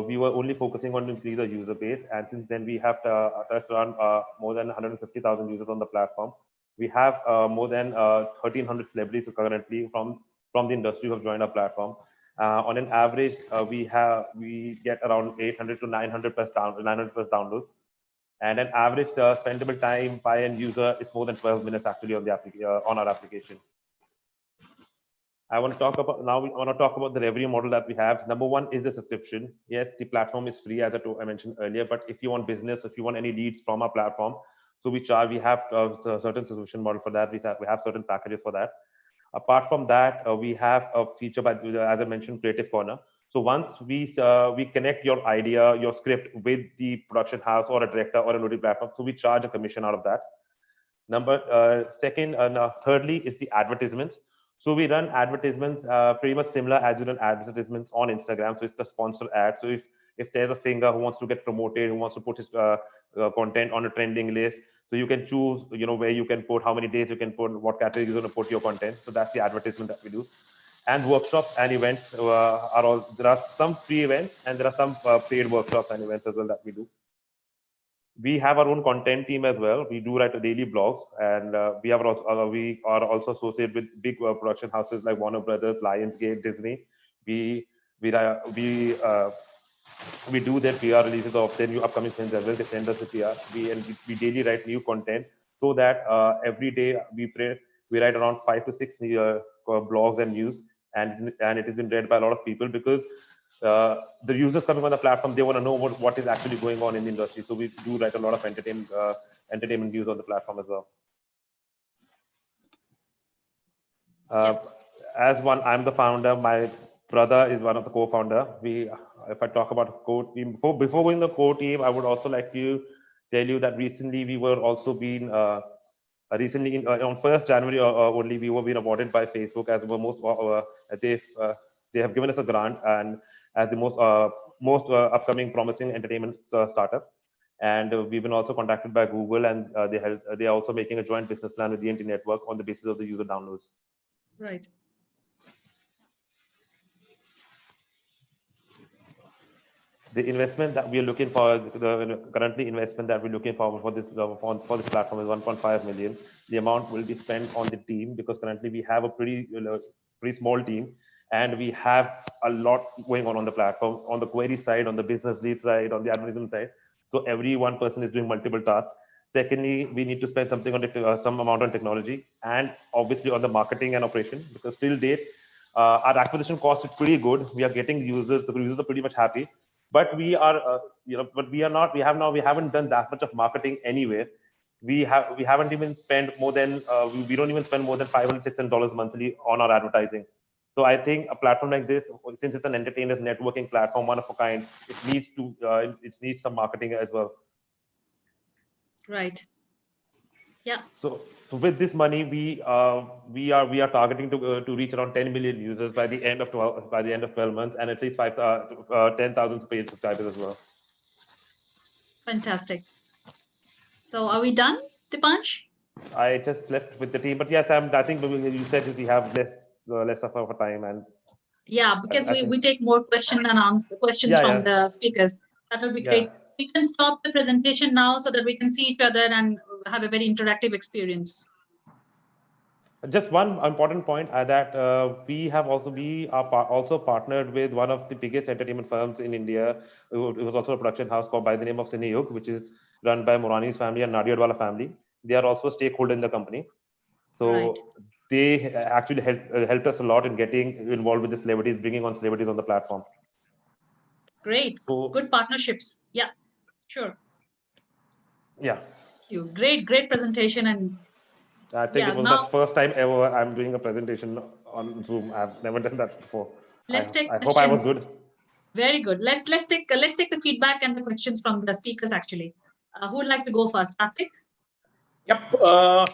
we were only focusing on increase our user base, and since then we have touched around more than 150,000 users on the platform. We have more than 1,300 celebrities currently from the industry who have joined our platform. On an average, we get around 800 to 900 plus downloads. And an average spendable time by an user is more than 12 minutes actually on the on our application. I want to talk about now. We want to talk about the revenue model that we have. Number one is the subscription. Yes, the platform is free, as I mentioned earlier. But if you want business, if you want any leads from our platform, so we charge. We have a certain subscription model for that. We have certain packages for that. Apart from that, we have a feature by, as I mentioned, Creative Corner. So once we connect your idea, your script with the production house or a director or a notary platform, so we charge a commission out of that. Thirdly is the advertisements. So we run advertisements pretty much similar as you run advertisements on Instagram. So it's the sponsor ad. So if there's a singer who wants to get promoted, who wants to put his content on a trending list, so you can choose, where you can put, how many days you can put, what category you're going to put your content. So that's the advertisement that we do. And workshops and events there are some free events and there are some paid workshops and events as well that we do. We have our own content team as well. We do write daily blogs, and we are also associated with big production houses like Warner Brothers, Lionsgate, Disney. We do their PR releases of their new upcoming films as well. They send us the PR. We daily write new content, so that every day we write around 5 to 6 blogs and news, and it has been read by a lot of people, because the users coming on the platform, they want to know what is actually going on in the industry. So we do write a lot of entertainment news on the platform as well. I'm the founder. My brother is one of the co-founder. If I talk about core team, before going the core team, I would also like to tell you that recently we were also being on 1st January only, we were being awarded by Facebook as the most they have given us a grant and as the most upcoming promising entertainment startup. And we've been also contacted by Google, and they are also making a joint business plan with the NT network on the basis of the user downloads. Right. The investment that we are looking for, currently investment that we're looking for this platform is 1.5 million. The amount will be spent on the team, because currently we have a pretty small team, and we have a lot going on the platform, on the query side, on the business lead side, on the algorithm side. So every one person is doing multiple tasks. Secondly, we need to spend something on some amount on technology, and obviously on the marketing and operation, because till date, our acquisition cost is pretty good. We are getting users. The users are pretty much happy. But we haven't done that much of marketing anywhere. We haven't even spent more than we don't even spend more than $500, $600 monthly on our advertising. So I think a platform like this, since it's an entertainers networking platform, one of a kind, it needs some marketing as well. Right. Yeah. So with this money, we are targeting to reach around 10 million users by the end of 12 months, and at least 10,000 paid subscribers as well. Fantastic. So are we done, Dipansh? I just left with the team, but yes, I think you said we have less of our time, and yeah, because we take more questions from the speakers. That will be great. So we can stop the presentation now so that we can see each other and have a very interactive experience. Just one important point that we are also partnered with one of the biggest entertainment firms in India. It was also a production house called by the name of Cineyug, which is run by Morani's family and Nadiadwala family. They are also a stakeholder in the company. So they actually helped us a lot in getting involved with the celebrities, bringing on celebrities on the platform. Great. So, good partnerships. Yeah, sure. Yeah. Thank you. Great presentation. And I think it was the first time ever I'm doing a presentation on Zoom. I've never done that before. Let's take questions. I hope I was good. Very good. Let's take the feedback and the questions from the speakers actually. Who would like to go first? Karthik? Yep.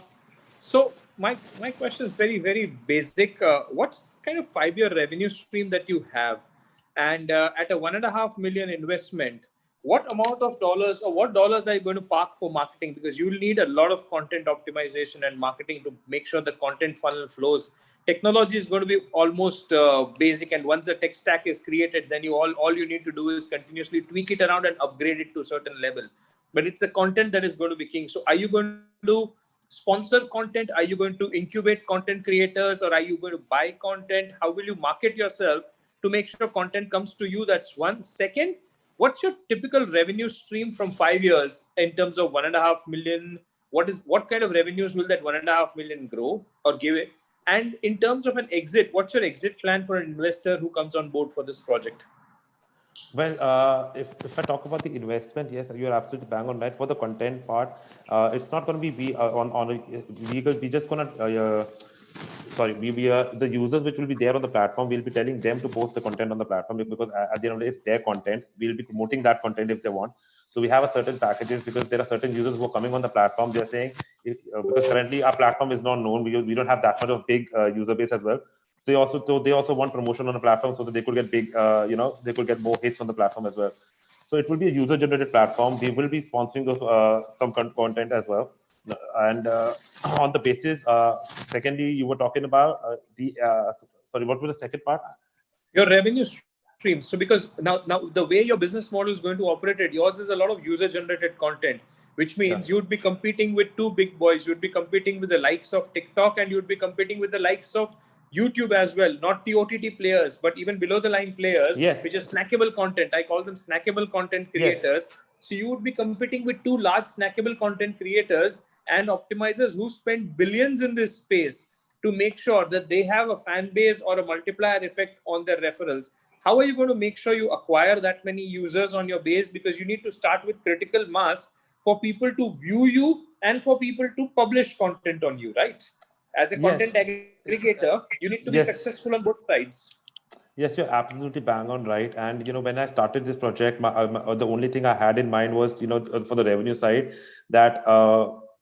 So my question is very, very basic. What's kind of 5-year revenue stream that you have? And at a $1.5 million investment, what amount of dollars or what dollars are you going to park for marketing? Because you will need a lot of content optimization and marketing to make sure the content funnel flows. Technology is going to be almost basic. And once the tech stack is created, then all you need to do is continuously tweak it around and upgrade it to a certain level. But it's the content that is going to be king. So are you going to sponsor content? Are you going to incubate content creators, or are you going to buy content? How will you market yourself to make sure content comes to you? That's one. Second, what's your typical revenue stream from 5 years in terms of 1.5 million? What kind of revenues will that 1.5 million grow or give it? And in terms of an exit, what's your exit plan for an investor who comes on board for this project? Well, if I talk about the investment, yes, you're absolutely bang on right. For the content part, it's not going to be on we just gonna sorry, the users which will be there on the platform, we'll be telling them to post the content on the platform, because at the end of the day, it's their content. We'll be promoting that content if they want. So we have a certain packages, because there are certain users who are coming on the platform. They're saying, because currently our platform is not known, we don't have that much of big user base as well. So they also want promotion on the platform so that they could get big, they could get more hits on the platform as well. So it will be a user-generated platform. We will be sponsoring those, some content as well. And on the basis, secondly, you were talking about sorry, what was the second part? Your revenue streams. So because now the way your business model is going to operate it, yours is a lot of user-generated content, which means you'd be competing with two big boys. You'd be competing with the likes of TikTok, and you'd be competing with the likes of YouTube as well, not the OTT players, but even below the line players, which is snackable content. I call them snackable content creators. So you would be competing with two large snackable content creators and optimizers who spend billions in this space to make sure that they have a fan base or a multiplier effect on their referrals. How are you going to make sure you acquire that many users on your base? Because you need to start with critical mass for people to view you and for people to publish content on you, right? As a content aggregator, you need to be successful on both sides. Yes, you're absolutely bang on right. And when I started this project, the only thing I had in mind was, for the revenue side, that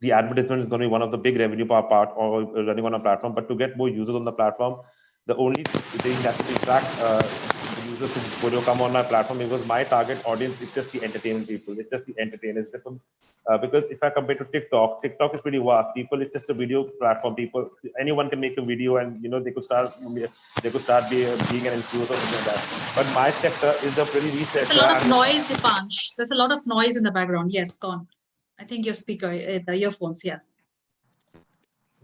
the advertisement is going to be one of the big revenue part or running on a platform. But to get more users on the platform, the only thing that will attract the users to come on my platform, because my target audience is just the entertainment people. It's just the entertainers. Because if I compare to TikTok is pretty vast. It's just a video platform. Anyone can make a video, and they could start being an influencer or something like that. But my sector is a pretty niche sector. There's a lot of noise, Dipansh. There's a lot of noise in the background. Yes, gone. I think your speaker, the earphones, yeah.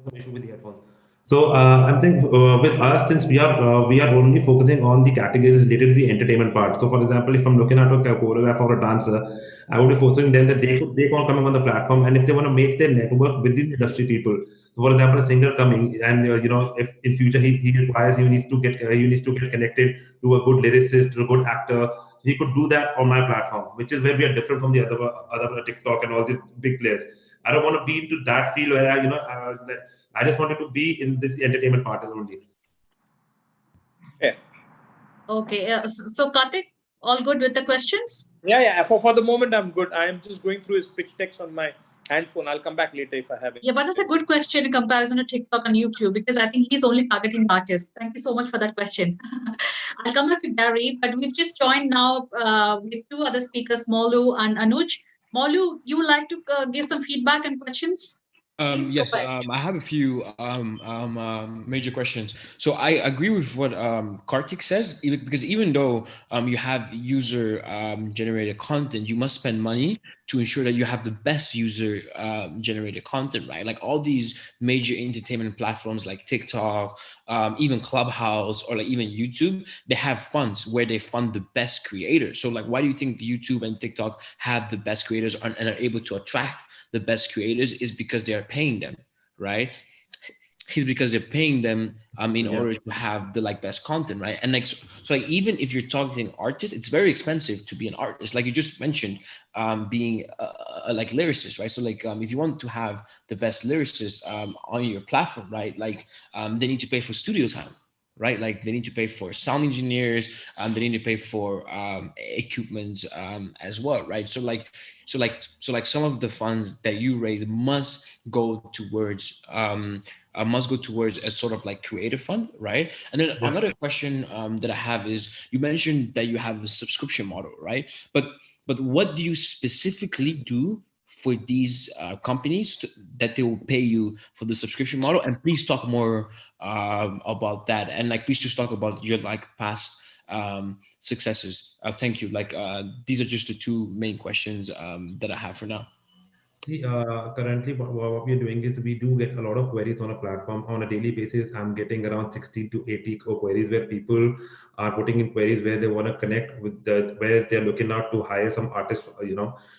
With the earphones. So I think with us, since we are only focusing on the categories related to the entertainment part. So for example, if I'm looking at a choreographer or a dancer, I would be forcing them that they can come on the platform, and if they want to make their network within the industry people. So for example, a singer coming, and if in future he requires, he needs to get connected to a good lyricist, to a good actor. He could do that on my platform, which is where we are different from the other TikTok and all these big players. I don't want to be into that field where I just wanted to be in this entertainment part only. Yeah. Okay. So Karthik, all good with the questions? Yeah. For the moment, I'm good. I'm just going through his pitch text on my handphone. I'll come back later if I have it. Yeah, but that's a good question in comparison to TikTok and YouTube, because I think he's only targeting artists. Thank you so much for that question. I'll come back to Gary, but we've just joined now with two other speakers, Molu and Anuj. Molu, you would like to give some feedback and questions? Yes, I have a few major questions. So I agree with what Karthik says, because even though you have user generated content, you must spend money to ensure that you have the best user generated content, right? Like all these major entertainment platforms like TikTok, even Clubhouse, or like even YouTube, they have funds where they fund the best creators. So like, why do you think YouTube and TikTok have the best creators and are able to attract the best creators? Is because they are paying them, right? It's because they're paying them in order to have the best content, right? And so even if you're targeting artists, it's very expensive to be an artist. Like you just mentioned, being a lyricist, right? So if you want to have the best lyricist on your platform, right? They need to pay for studio time, right? Like they need to pay for sound engineers, they need to pay for equipment as well, right? So some of the funds that you raise must go towards a sort of creative fund, right? And then another question that I have is, you mentioned that you have a subscription model, right? But what do you specifically do for these companies that they will pay you for the subscription model? And please talk more about that, and please just talk about your past successes. Thank you. These are just the two main questions that I have for now. See, currently what we're doing is we do get a lot of queries on a platform on a daily basis. I'm getting around 60 to 80 queries where people are putting in queries where they want to connect with where they're looking out to hire some artists.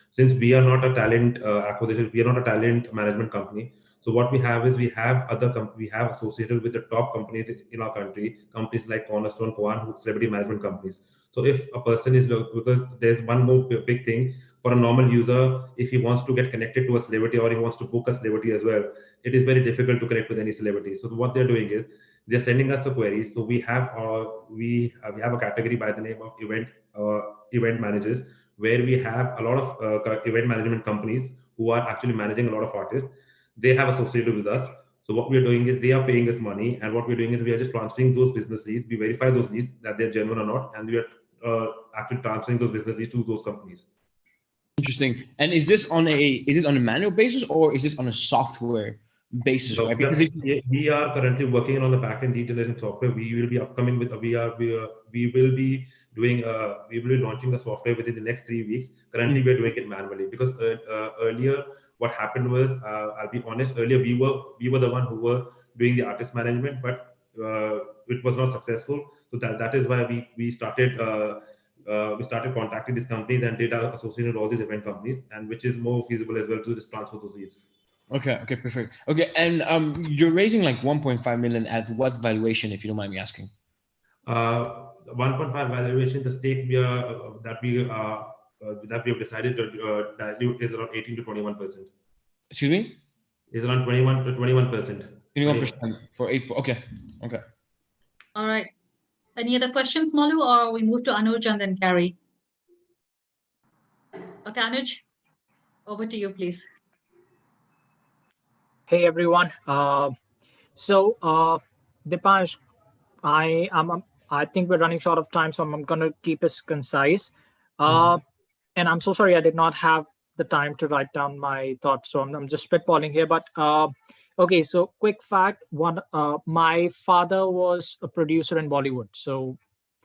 Since we are not a talent acquisition, we are not a talent management company. So what we have is we have we have associated with the top companies in our country, companies like Cornerstone, Koan, celebrity management companies. So if a person is because there's one more big thing for a normal user, if he wants to get connected to a celebrity or he wants to book a celebrity as well, it is very difficult to connect with any celebrity. So what they're doing is they're sending us a query. So we have a category by the name of event managers, where we have a lot of event management companies who are actually managing a lot of artists. They have associated with us. So what we're doing is they are paying us money, and what we're doing is we are just transferring those business leads. We verify those leads that they're genuine or not, and we are actually transferring those business leads to those companies. Interesting. And is this on a manual basis or is this on a software basis? So right? Because we are currently working on the backend lead generation software. We will be upcoming with we will be doing we will be launching the software within the next 3 weeks. Currently, we're doing it manually because earlier what happened was I'll be honest. Earlier we were the one who were doing the artist management, but it was not successful. So that is why we started. We started contacting these companies and data associated with all these event companies, and which is more feasible as well to just transfer those leads. Okay, perfect. Okay, and you're raising like 1.5 million at what valuation, if you don't mind me asking? 1.5 valuation. The stake that we have decided to dilute is around 18 to 21%. Excuse me? Is around 21 to 21%. 21% for 8. Okay. All right. Any other questions, Malu, or we move to Anuj and then Gary? Okay, Anuj, over to you, please. Hey, everyone. Dipansh, I think we're running short of time, so I'm going to keep it concise. And I'm so sorry I did not have the time to write down my thoughts, so I'm just spitballing here. But okay, so quick fact: my father was a producer in Bollywood, so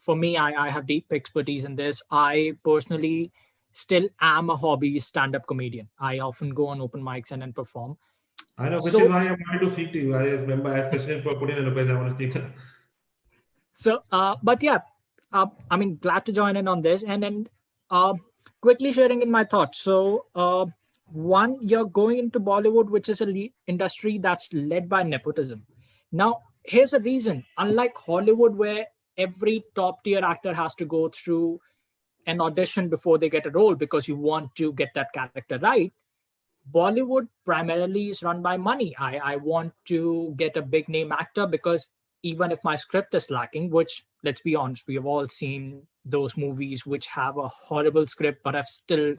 for me, I have deep expertise in this. I personally still am a hobby stand-up comedian. I often go on open mics and then perform. I know, which is why I wanted to speak to you. I remember, especially for putting in a request, I want to speak. So, but yeah, I mean, glad to join in on this, and then quickly sharing in my thoughts. So, one, you're going into Bollywood, which is an industry that's led by nepotism. Now, here's a reason. Unlike Hollywood, where every top tier actor has to go through an audition before they get a role because you want to get that character right, Bollywood primarily is run by money. I want to get a big name actor because even if my script is lacking, which, let's be honest, we have all seen those movies which have a horrible script but have still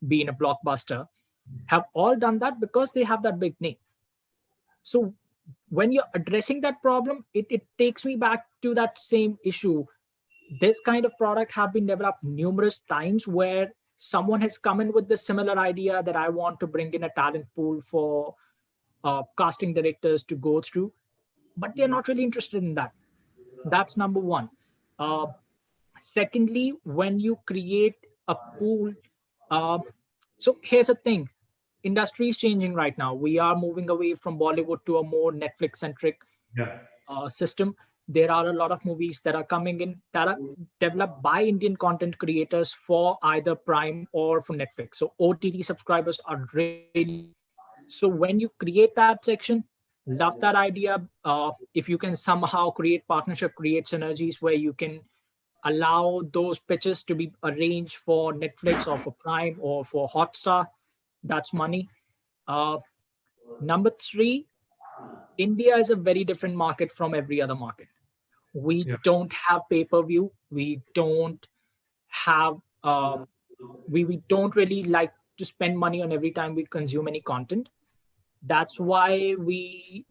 been a blockbuster, have all done that because they have that big name. So when you're addressing that problem, it takes me back to that same issue. This kind of product have been developed numerous times where someone has come in with the similar idea that I want to bring in a talent pool for casting directors to go through, but they're not really interested in that. That's number one. Secondly, when you create a pool, so here's the thing. Industry is changing right now. We are moving away from Bollywood to a more Netflix-centric system. There are a lot of movies that are coming in that are developed by Indian content creators for either Prime or for Netflix. So OTT subscribers are really... So when you create that section, love that idea. If you can somehow create partnership, create synergies where you can allow those pitches to be arranged for Netflix or for Prime or for Hotstar, that's money. Number three, India is a very different market from every other market. We don't have pay-per-view. We don't have, we don't really like to spend money on every time we consume any content. That's why we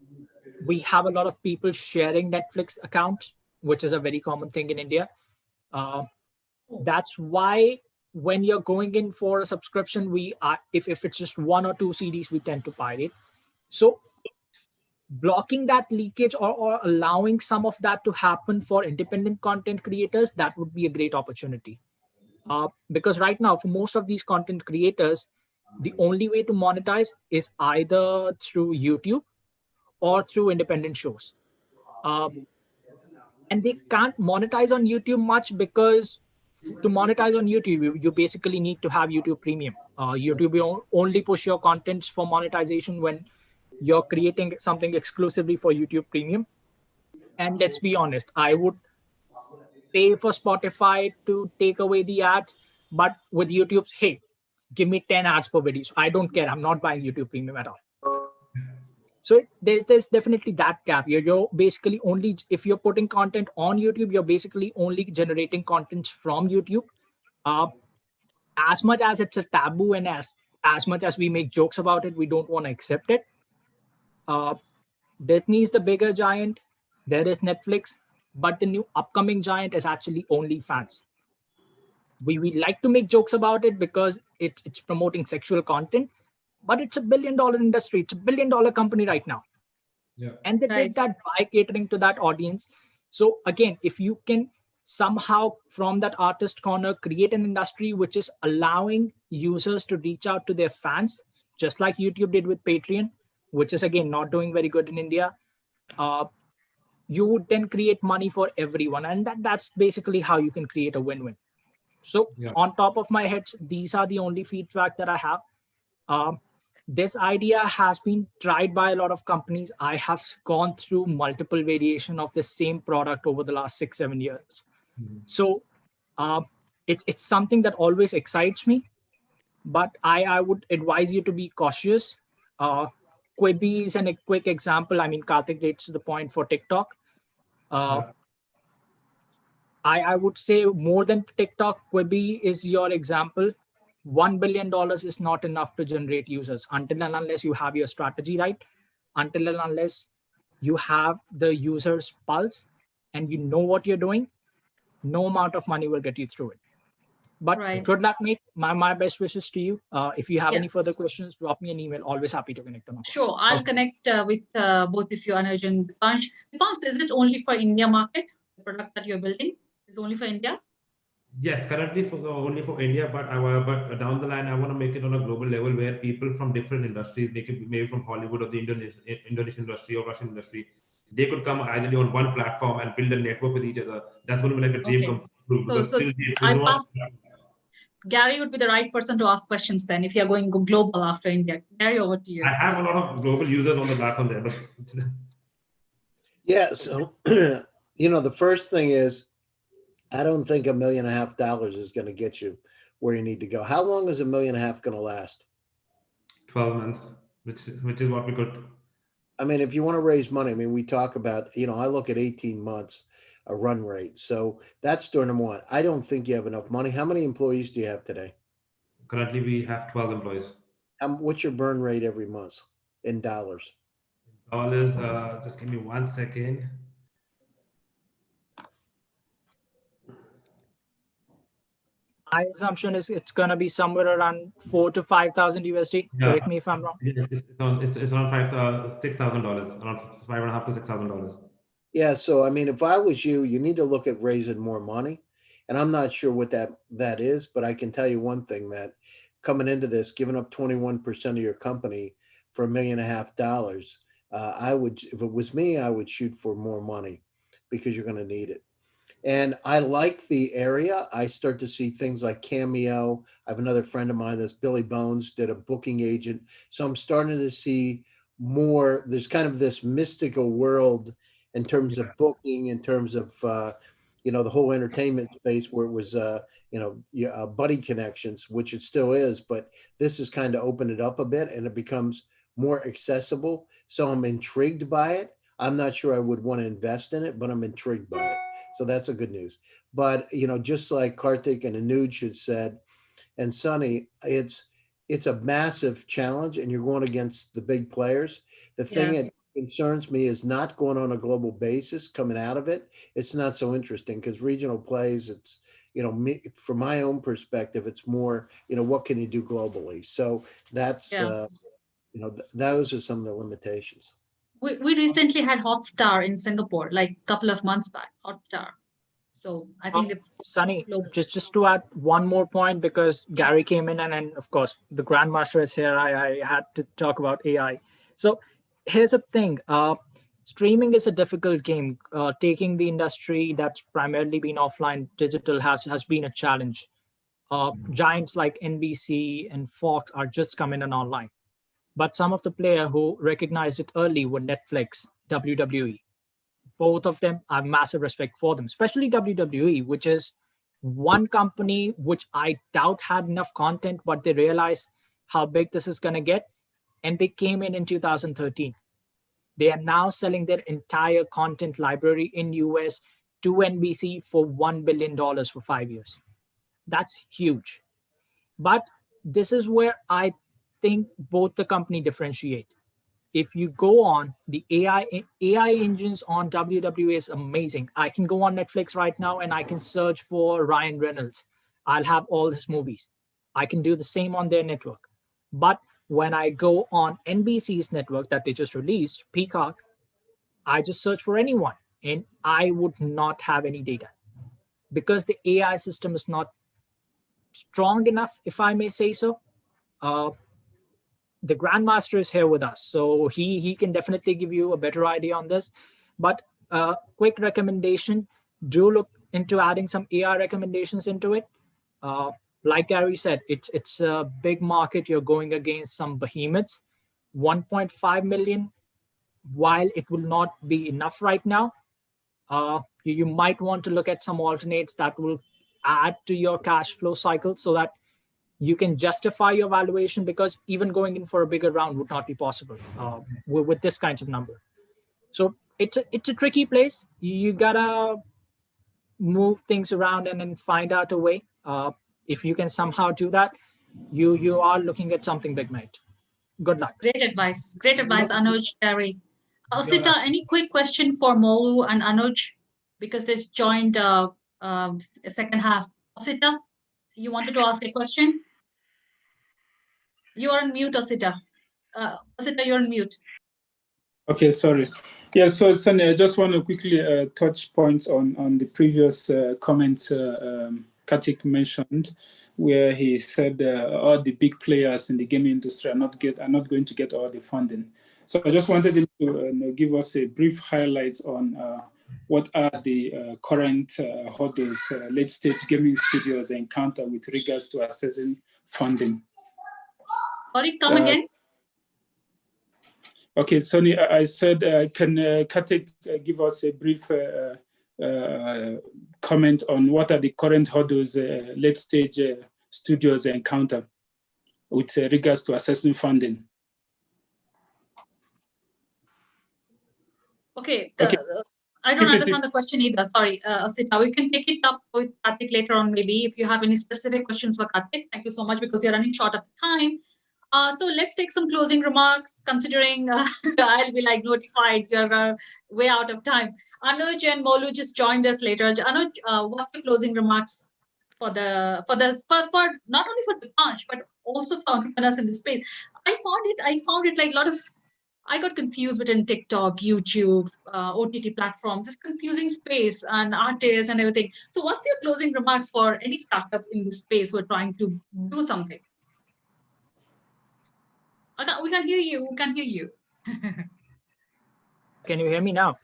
have a lot of people sharing Netflix accounts, which is a very common thing in India. That's why when you're going in for a subscription, if it's just 1 or 2 CDs, we tend to pirate. So blocking that leakage or allowing some of that to happen for independent content creators, that would be a great opportunity. Because right now, for most of these content creators, the only way to monetize is either through YouTube or through independent shows. And they can't monetize on YouTube much because to monetize on YouTube, you basically need to have YouTube Premium. YouTube will only push your contents for monetization when you're creating something exclusively for YouTube Premium. And let's be honest, I would pay for Spotify to take away the ads, but with YouTube, hey, give me 10 ads per video. So I don't care. I'm not buying YouTube Premium at all. So there's definitely that gap. You're basically only, if you're putting content on YouTube, you're basically only generating content from YouTube. As much as it's a taboo and as much as we make jokes about it, we don't want to accept it. Disney is the bigger giant. There is Netflix, but the new upcoming giant is actually OnlyFans. We like to make jokes about it because it's promoting sexual content, but it's $1 billion industry. It's $1 billion company right now. Yeah. And they did that by catering to that audience. So again, if you can somehow from that artist corner create an industry which is allowing users to reach out to their fans, just like YouTube did with Patreon, which is again not doing very good in India, you would then create money for everyone. And that's basically how you can create a win-win. So on top of my head, these are the only feedback that I have. This idea has been tried by a lot of companies. I have gone through multiple variations of the same product over the last 6-7 years. Mm-hmm. So it's something that always excites me, but I would advise you to be cautious. Quibi is a quick example. I mean, Karthik gets to the point for TikTok. I would say more than TikTok, Quibi is your example. $1 billion is not enough to generate users until and unless you have your strategy right, until and unless you have the user's pulse and you know what you're doing. No amount of money will get you through it. But good luck, mate. My best wishes to you. If you have any further questions, drop me an email. Always happy to connect on. Sure, I'll connect with both of you, Anuj and Dipansh. Dipansh, is it only for India market? The product that you're building is only for India? Yes, currently only for India, but down the line, I want to make it on a global level where people from different industries, they could maybe from Hollywood or the Indonesian industry or Russian industry, they could come either on one platform and build a network with each other. That's going to be like a dream come true. So Gary would be the right person to ask questions then if you're going global after India. Gary, over to you. I have a lot of global users on the platform there. But yeah, so, the first thing is, I don't think $1.5 million is going to get you where you need to go. How long is $1.5 million going to last? 12 months, which is what we could. I mean, if you want to raise money, I mean, we talk about, I look at 18 months, a run rate. So that's door number one. I don't think you have enough money. How many employees do you have today? Currently, we have 12 employees. What's your burn rate every month in dollars? Just give me 1 second. My assumption is it's going to be somewhere around 4,000 to 5,000 USD. Yeah. Correct me if I'm wrong. It's around $6,000, around $5,500 to $6,000. Yeah. So, I mean, if I was you, you need to look at raising more money. And I'm not sure what that is, but I can tell you one thing, that coming into this, giving up 21% of your company for $1.5 million, I would, if it was me, I would shoot for more money because you're going to need it. And I like the area. I start to see things like Cameo. I have another friend of mine that's Billy Bones, did a booking agent. So I'm starting to see more, there's kind of this mystical world in terms of booking, in terms of, the whole entertainment space where it was, buddy connections, which it still is, but this has kind of opened it up a bit and it becomes more accessible. So I'm intrigued by it. I'm not sure I would want to invest in it, but I'm intrigued by it. So that's a good news. But, just like Karthik and Anuj had said, and Sunny, it's a massive challenge and you're going against the big players. The thing that concerns me is not going on a global basis coming out of it. It's not so interesting because regional plays, it's, from my own perspective, it's more, what can you do globally? So that's, those are some of the limitations. We recently had Hotstar in Singapore, like a couple of months back, Hotstar. So I think it's Sunny, global. just to add one more point, because Gary came in and of course the Grandmaster is here. I had to talk about AI. So here's the thing. Streaming is a difficult game. Taking the industry that's primarily been offline digital has been a challenge. Giants like NBC and Fox are just coming in online. But some of the players who recognized it early were Netflix, WWE. Both of them, I have massive respect for them, especially WWE, which is one company which I doubt had enough content, but they realized how big this is going to get. And they came in 2013. They are now selling their entire content library in US to NBC for $1 billion for 5 years. That's huge. But this is where I think both the company differentiate. If you go on the AI engines on WWE is amazing. I can go on Netflix right now and I can search for Ryan Reynolds. I'll have all his movies. I can do the same on their network. But when I go on NBC's network that they just released, Peacock, I just search for anyone and I would not have any data because the AI system is not strong enough, if I may say so. The Grandmaster is here with us, so he can definitely give you a better idea on this. But quick recommendation, do look into adding some AI recommendations into it. Like Gary said, it's a big market. You're going against some behemoths. 1.5 million, while it will not be enough right now, you might want to look at some alternates that will add to your cash flow cycle so that you can justify your valuation, because even going in for a bigger round would not be possible with this kind of number. So it's a tricky place. You gotta move things around and then find out a way. If you can somehow do that, you are looking at something big, mate. Good luck. Great advice, Anuj, Gary. Osita, any quick question for Molu and Anuj, because they've joined second half. Osita, you wanted to ask a question? You are on mute, Osita. Osita, you're on mute. Okay, sorry. Yeah, so Sunny, I just want to quickly touch points on the previous comment Kartik mentioned, where he said all the big players in the gaming industry are not going to get all the funding. So I just wanted him to give us a brief highlight on what are the current hurdles late-stage gaming studios encounter with regards to accessing funding. Sorry, come again. Okay, Sonny, I said, can Kartik give us a brief comment on what are the current hurdles late-stage studios encounter with regards to accessing funding? Okay. I don't understand the question either. Sorry, Asita. We can take it up with Kartik later on, maybe, if you have any specific questions for Kartik. Thank you so much, because you're running short of time. So let's take some closing remarks, considering I'll be like notified you're way out of time. Anuj and Molu just joined us later. Anuj, what's the closing remarks for not only for Dipansh, but also for entrepreneurs in this space? I found it like a lot of, I got confused between TikTok, YouTube, OTT platforms. It's confusing space, and artists and everything. So what's your closing remarks for any startup in this space who are trying to do something? We can hear you. We can hear you. Can you hear me now?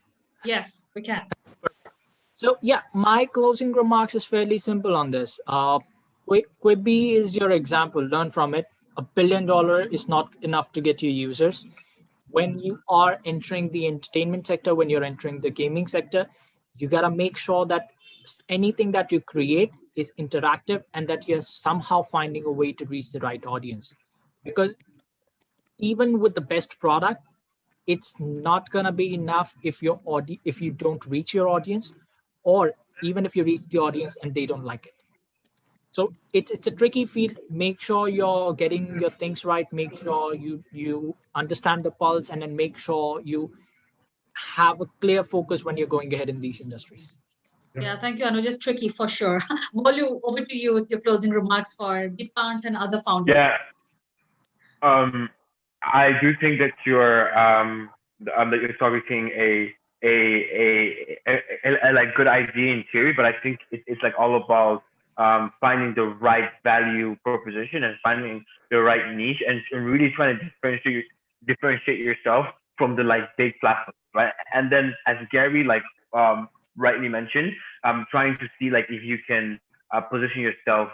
Yes, we can. So yeah, my closing remarks is fairly simple on this. Quibi is your example. Learn from it. $1 billion is not enough to get you users. When you are entering the entertainment sector, when you're entering the gaming sector, you gotta make sure that anything that you create is interactive and that you're somehow finding a way to reach the right audience. Because even with the best product, it's not gonna be enough if you don't reach your audience, or even if you reach the audience and they don't like it. So it's a tricky field. Make sure you're getting your things right. Make sure you understand the pulse, and then make sure you have a clear focus when you're going ahead in these industries. Yeah, thank you, Anuj. It's tricky for sure. Molu, over to you with your closing remarks for Dipansh and other founders. Yeah. I do think that you're targeting a like good idea in theory, but I think it's like all about finding the right value proposition and finding the right niche and really trying to differentiate yourself from the like big platforms, right? And then as Gary like rightly mentioned, trying to see like if you can position yourself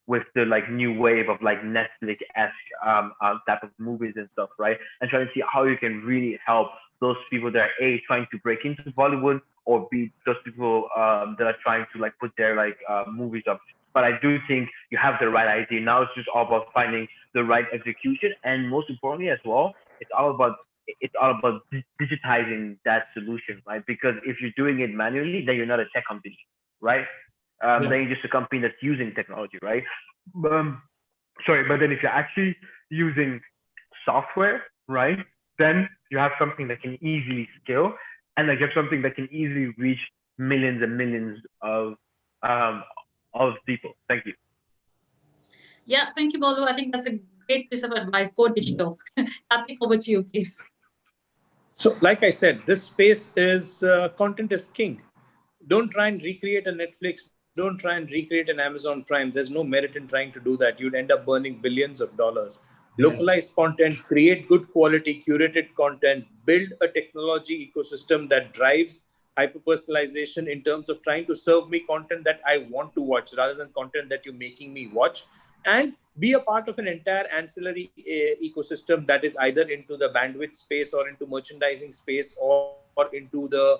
with the like new wave of like Netflix-esque type of movies and stuff, right? And trying to see how you can really help those people that are A, trying to break into Bollywood, or B, those people that are trying to like put their like movies up. But I do think you have the right idea. Now it's just all about finding the right execution, and most importantly as well, it's all about digitizing that solution, right? Because if you're doing it manually, then you're not a tech company, right? Yeah. Then you're just a company that's using technology, right? Sorry, but then if you're actually using software, right, then you have something that can easily scale, and like you have something that can easily reach millions and millions um, of people. Thank you. Yeah, thank you, Bolu. I think that's a great piece of advice. Go digital. Karthik, over to you, please. So, like I said, this space is content is king. Don't try and recreate a Netflix. Don't try and recreate an Amazon Prime. There's no merit in trying to do that. You'd end up burning billions of dollars. Localize content, create good quality, curated content, build a technology ecosystem that drives hyper personalization in terms of trying to serve me content that I want to watch rather than content that you're making me watch, and be a part of an entire ancillary ecosystem that is either into the bandwidth space or into merchandising space or into the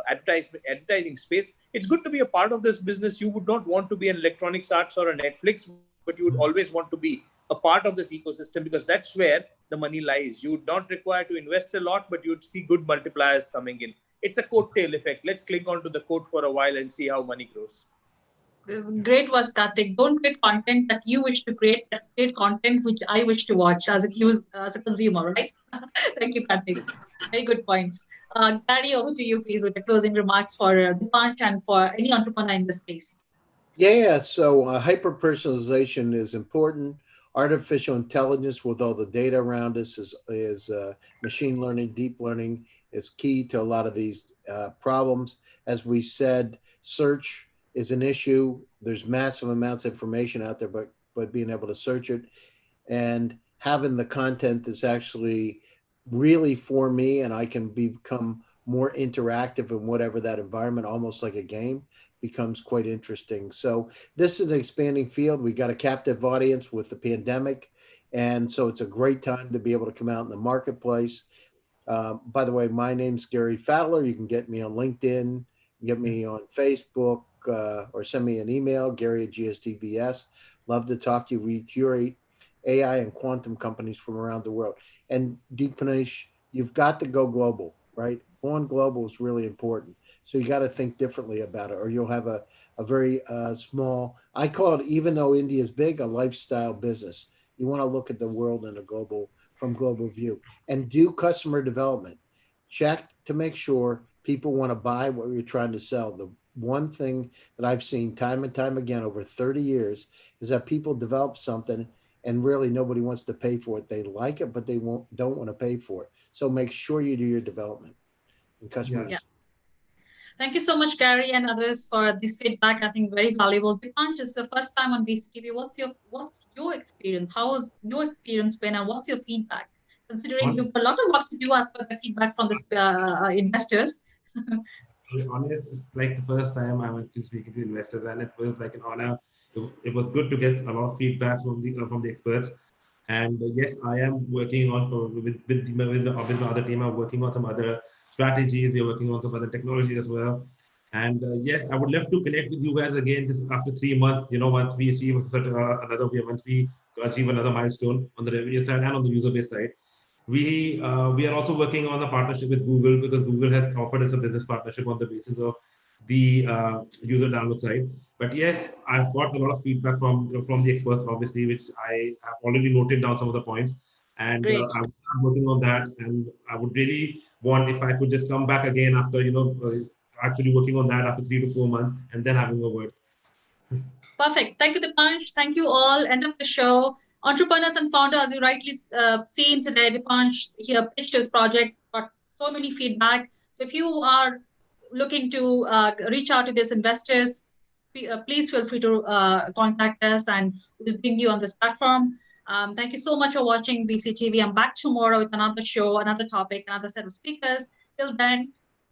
advertising space. It's good to be a part of this business. You would not want to be an Electronics Arts or a Netflix, but you would always want to be a part of this ecosystem because that's where the money lies. You would not require to invest a lot, but you'd see good multipliers coming in. It's a coattail effect. Let's cling on to the coat for a while and see how money grows. Great was Karthik. Don't create content that you wish to create, but create content which I wish to watch as a consumer, right? Thank you, Karthik. Very good points. Gary, over to you, please, with the closing remarks for Dipansh and for any entrepreneur in the space. Yeah, so hyper personalization is important. Artificial intelligence with all the data around us is machine learning, deep learning is key to a lot of these problems. As we said, search is an issue. There's massive amounts of information out there, but being able to search it and having the content that's actually really for me, and I can become more interactive in whatever that environment, almost like a game, becomes quite interesting. So this is an expanding field. We got a captive audience with the pandemic. And so it's a great time to be able to come out in the marketplace. By the way, my name's Gary Fowler. You can get me on LinkedIn, get me on Facebook, or send me an email, Gary@GSDVS. Love to talk to you. We curate AI and quantum companies from around the world. And Dipanesh, you've got to go global, right? Going global is really important. So you got to think differently about it, or you'll have a very small, I call it, even though India is big, a lifestyle business. You want to look at the world in a from global view and do customer development. Check to make sure people want to buy what you're trying to sell. The one thing that I've seen time and time again over 30 years is that people develop something and really nobody wants to pay for it. They like it, but they don't want to pay for it. So make sure you do your development and customers. Yeah. Thank you so much, Gary and others, for this feedback. I think very valuable. Dipansh, it's the first time on VCTV. What's your experience? How has your experience been, and what's your feedback? Considering you've got a lot of work to do as per the feedback from the investors. To be honest, it's like the first time I went to speaking to investors, and it was like an honor. It was good to get a lot of feedback from the experts. And yes, I am working on with my other team. I'm working on some other strategies. We're working on some other technology as well. And yes, I would love to connect with you guys again just after 3 months. Once we achieve once we achieve another milestone on the revenue side and on the user base side. We are also working on a partnership with Google because Google has offered us a business partnership on the basis of the user download side. But yes, I've got a lot of feedback from the experts, obviously, which I have already noted down some of the points, and I'm working on that. And I would really want if I could just come back again after actually working on that after 3 to 4 months and then having a word. Perfect. Thank you, Dipansh. Thank you all. End of the show. Entrepreneurs and founders, as you rightly seen today, Dipansh here pitched his project, got so many feedback. So if you are looking to reach out to these investors, please feel free to contact us and we'll bring you on this platform. Thank you so much for watching VCTV. I'm back tomorrow with another show, another topic, another set of speakers. Till then,